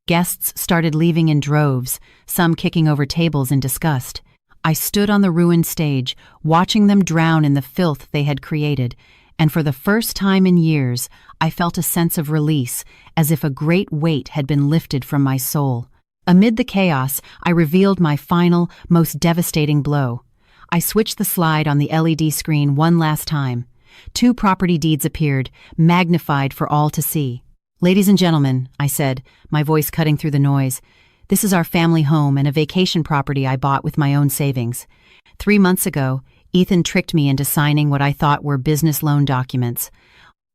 Guests started leaving in droves, some kicking over tables in disgust. I stood on the ruined stage, watching them drown in the filth they had created, and for the first time in years, I felt a sense of release, as if a great weight had been lifted from my soul. Amid the chaos, I revealed my final, most devastating blow. I switched the slide on the LED screen one last time. 2 property deeds appeared, magnified for all to see. "Ladies and gentlemen," I said, my voice cutting through the noise, "this is our family home and a vacation property I bought with my own savings. 3 months ago, Ethan tricked me into signing what I thought were business loan documents.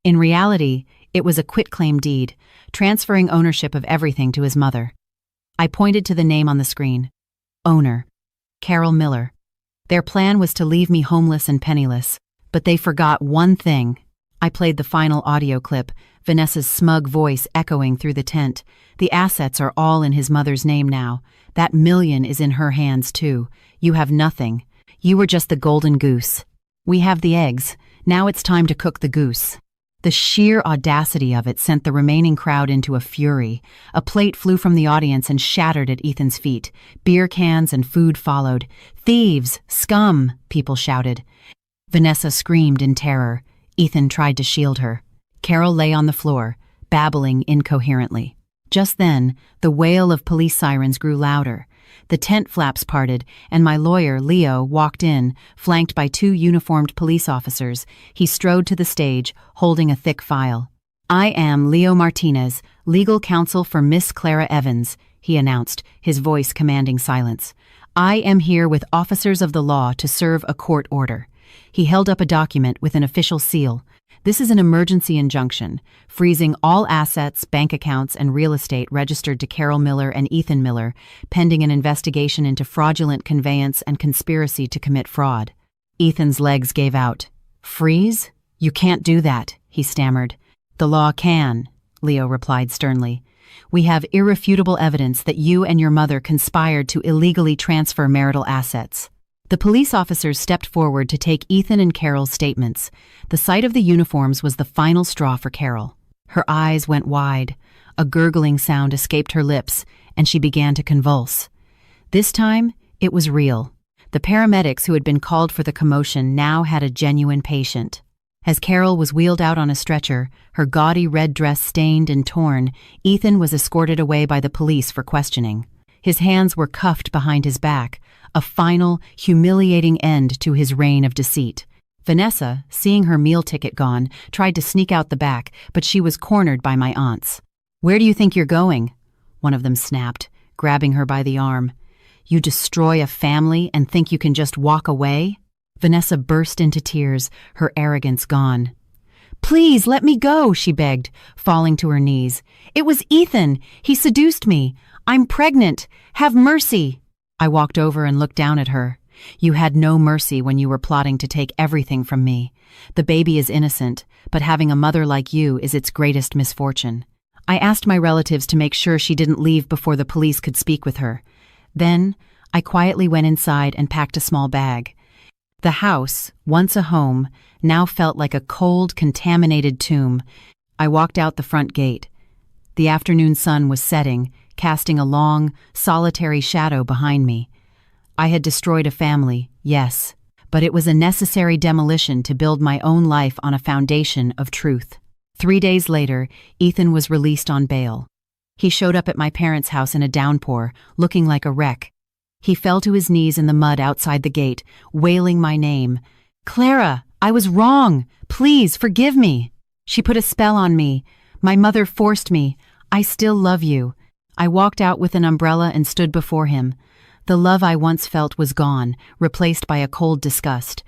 In reality, It was a quitclaim deed, transferring ownership of everything to his mother. I pointed to the name on the screen. Owner: Carol Miller. Their plan was to leave me homeless and penniless, but they forgot one thing. I played the final audio clip, Vanessa's smug voice echoing through the tent. The assets are all in his mother's name now. That million is in her hands too. You have nothing. You were just the golden goose. We have the eggs. Now it's time to cook the goose. The sheer audacity of it sent the remaining crowd into a fury. A plate flew from the audience and shattered at Ethan's feet. Beer cans and food followed. Thieves! Scum! People shouted. Vanessa screamed in terror. Ethan tried to shield her. Carol lay on the floor, babbling incoherently. Just then, the wail of police sirens grew louder. The tent flaps parted, and my lawyer, Leo, walked in, flanked by 2 uniformed police officers. He strode to the stage, holding a thick file. "I am Leo Martinez, legal counsel for Miss Clara Evans," he announced, his voice commanding silence. "I am here with officers of the law to serve a court order." He held up a document with an official seal. "This is an emergency injunction, freezing all assets, bank accounts, and real estate registered to Carol Miller and Ethan Miller, pending an investigation into fraudulent conveyance and conspiracy to commit fraud." Ethan's legs gave out. "Freeze? You can't do that," he stammered. "The law can," Leo replied sternly. "We have irrefutable evidence that you and your mother conspired to illegally transfer marital assets." The police officers stepped forward to take Ethan and Carol's statements. The sight of the uniforms was the final straw for Carol. Her eyes went wide. A gurgling sound escaped her lips, and she began to convulse. This time, it was real. The paramedics who had been called for the commotion now had a genuine patient. As Carol was wheeled out on a stretcher, her gaudy red dress stained and torn, Ethan was escorted away by the police for questioning. His hands were cuffed behind his back, a final, humiliating end to his reign of deceit. Vanessa, seeing her meal ticket gone, tried to sneak out the back, but she was cornered by my aunts. "Where do you think you're going?" one of them snapped, grabbing her by the arm. "You destroy a family and think you can just walk away?" Vanessa burst into tears, her arrogance gone. "Please, let me go," she begged, falling to her knees. "It was Ethan. He seduced me. I'm pregnant. Have mercy." I walked over and looked down at her. "You had no mercy when you were plotting to take everything from me. The baby is innocent, but having a mother like you is its greatest misfortune." I asked my relatives to make sure she didn't leave before the police could speak with her. Then, I quietly went inside and packed a small bag. The house, once a home, now felt like a cold, contaminated tomb. I walked out the front gate. The afternoon sun was setting, casting a long, solitary shadow behind me. I had destroyed a family, yes, but it was a necessary demolition to build my own life on a foundation of truth. 3 days later, Ethan was released on bail. He showed up at my parents' house in a downpour, looking like a wreck. He fell to his knees in the mud outside the gate, wailing my name. "Clara, I was wrong. Please, forgive me." "She put a spell on me. My mother forced me. I still love you." I walked out with an umbrella and stood before him. The love I once felt was gone, replaced by a cold disgust.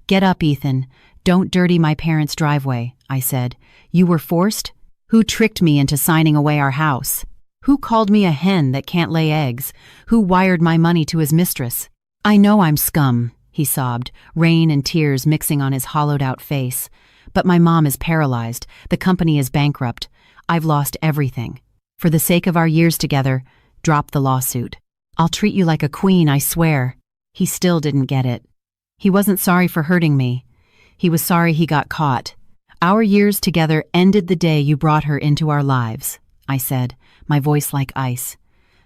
"Get up, Ethan. Don't dirty my parents' driveway," I said. "You were forced? Who tricked me into signing away our house? Who called me a hen that can't lay eggs? Who wired my money to his mistress?" "I know I'm scum," he sobbed, rain and tears mixing on his hollowed-out face. "But my mom is paralyzed. The company is bankrupt. I've lost everything. For the sake of our years together, drop the lawsuit. I'll treat you like a queen, I swear." He still didn't get it. He wasn't sorry for hurting me. He was sorry he got caught. "Our years together ended the day you brought her into our lives," I said, my voice like ice.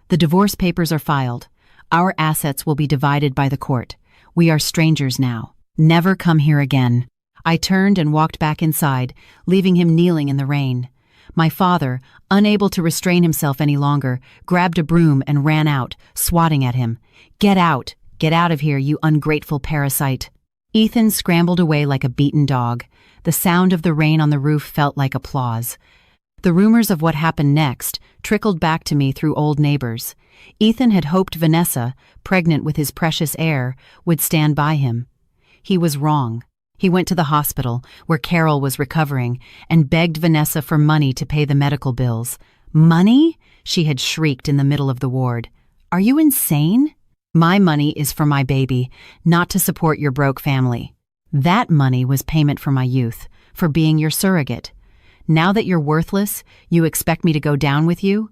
"The divorce papers are filed. Our assets will be divided by the court. We are strangers now. Never come here again." I turned and walked back inside, leaving him kneeling in the rain. My father, unable to restrain himself any longer, grabbed a broom and ran out, swatting at him. "Get out! Get out of here, you ungrateful parasite!" Ethan scrambled away like a beaten dog. The sound of the rain on the roof felt like applause. The rumors of what happened next trickled back to me through old neighbors. Ethan had hoped Vanessa, pregnant with his precious heir, would stand by him. He was wrong. He went to the hospital, where Carol was recovering, and begged Vanessa for money to pay the medical bills. "Money?" she had shrieked in the middle of the ward. "Are you insane? My money is for my baby, not to support your broke family. That money was payment for my youth, for being your surrogate. Now that you're worthless, you expect me to go down with you?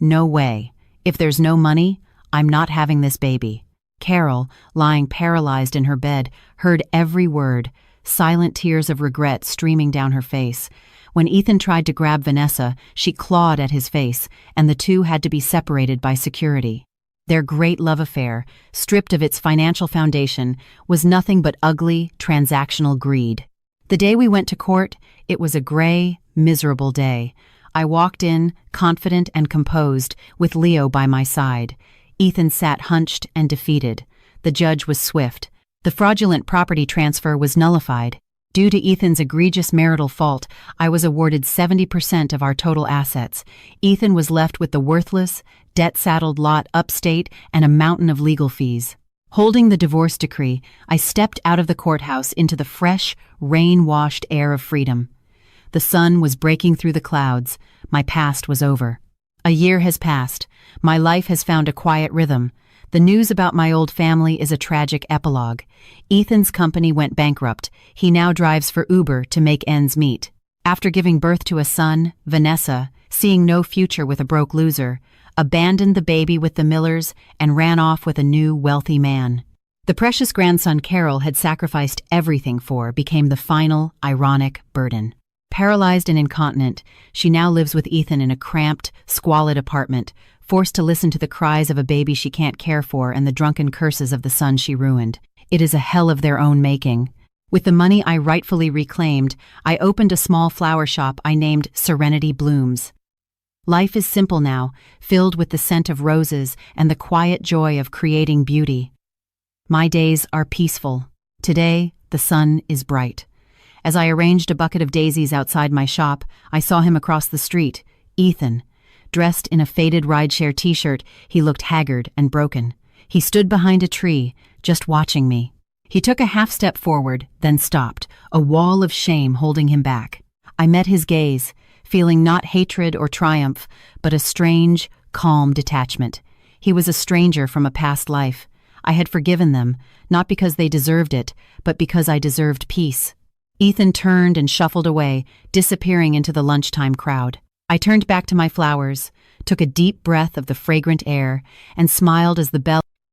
No way. If there's no money, I'm not having this baby." Carol, lying paralyzed in her bed, heard every word, silent tears of regret streaming down her face. When Ethan tried to grab Vanessa, she clawed at his face, and the two had to be separated by security. Their great love affair, stripped of its financial foundation, was nothing but ugly, transactional greed. The day we went to court, it was a gray, miserable day. I walked in, confident and composed, with Leo by my side. Ethan sat hunched and defeated. The judge was swift. The fraudulent property transfer was nullified. Due to Ethan's egregious marital fault, I was awarded 70% of our total assets. Ethan was left with the worthless, debt-saddled lot upstate and a mountain of legal fees. Holding the divorce decree, I stepped out of the courthouse into the fresh, rain-washed air of freedom. The sun was breaking through the clouds. My past was over. A year has passed. My life has found a quiet rhythm. The news about my old family is a tragic epilogue. Ethan's company went bankrupt. He now drives for Uber to make ends meet. After giving birth to a son, Vanessa, seeing no future with a broke loser, abandoned the baby with the Millers and ran off with a new, wealthy man. The precious grandson Carol had sacrificed everything for became the final, ironic burden. Paralyzed and incontinent, she now lives with Ethan in a cramped, squalid apartment, forced to listen to the cries of a baby she can't care for and the drunken curses of the son she ruined. It is a hell of their own making. With the money I rightfully reclaimed, I opened a small flower shop I named Serenity Blooms. Life is simple now, filled with the scent of roses and the quiet joy of creating beauty. My days are peaceful. Today, the sun is bright. As I arranged a bucket of daisies outside my shop, I saw him across the street, Ethan. Dressed in a faded rideshare t-shirt, he looked haggard and broken. He stood behind a tree, just watching me. He took a half step forward, then stopped, a wall of shame holding him back. I met his gaze, feeling not hatred or triumph, but a strange, calm detachment. He was a stranger from a past life. I had forgiven them, not because they deserved it, but because I deserved peace. Ethan turned and shuffled away, disappearing into the lunchtime crowd. I turned back to my flowers, took a deep breath of the fragrant air, and smiled as the bell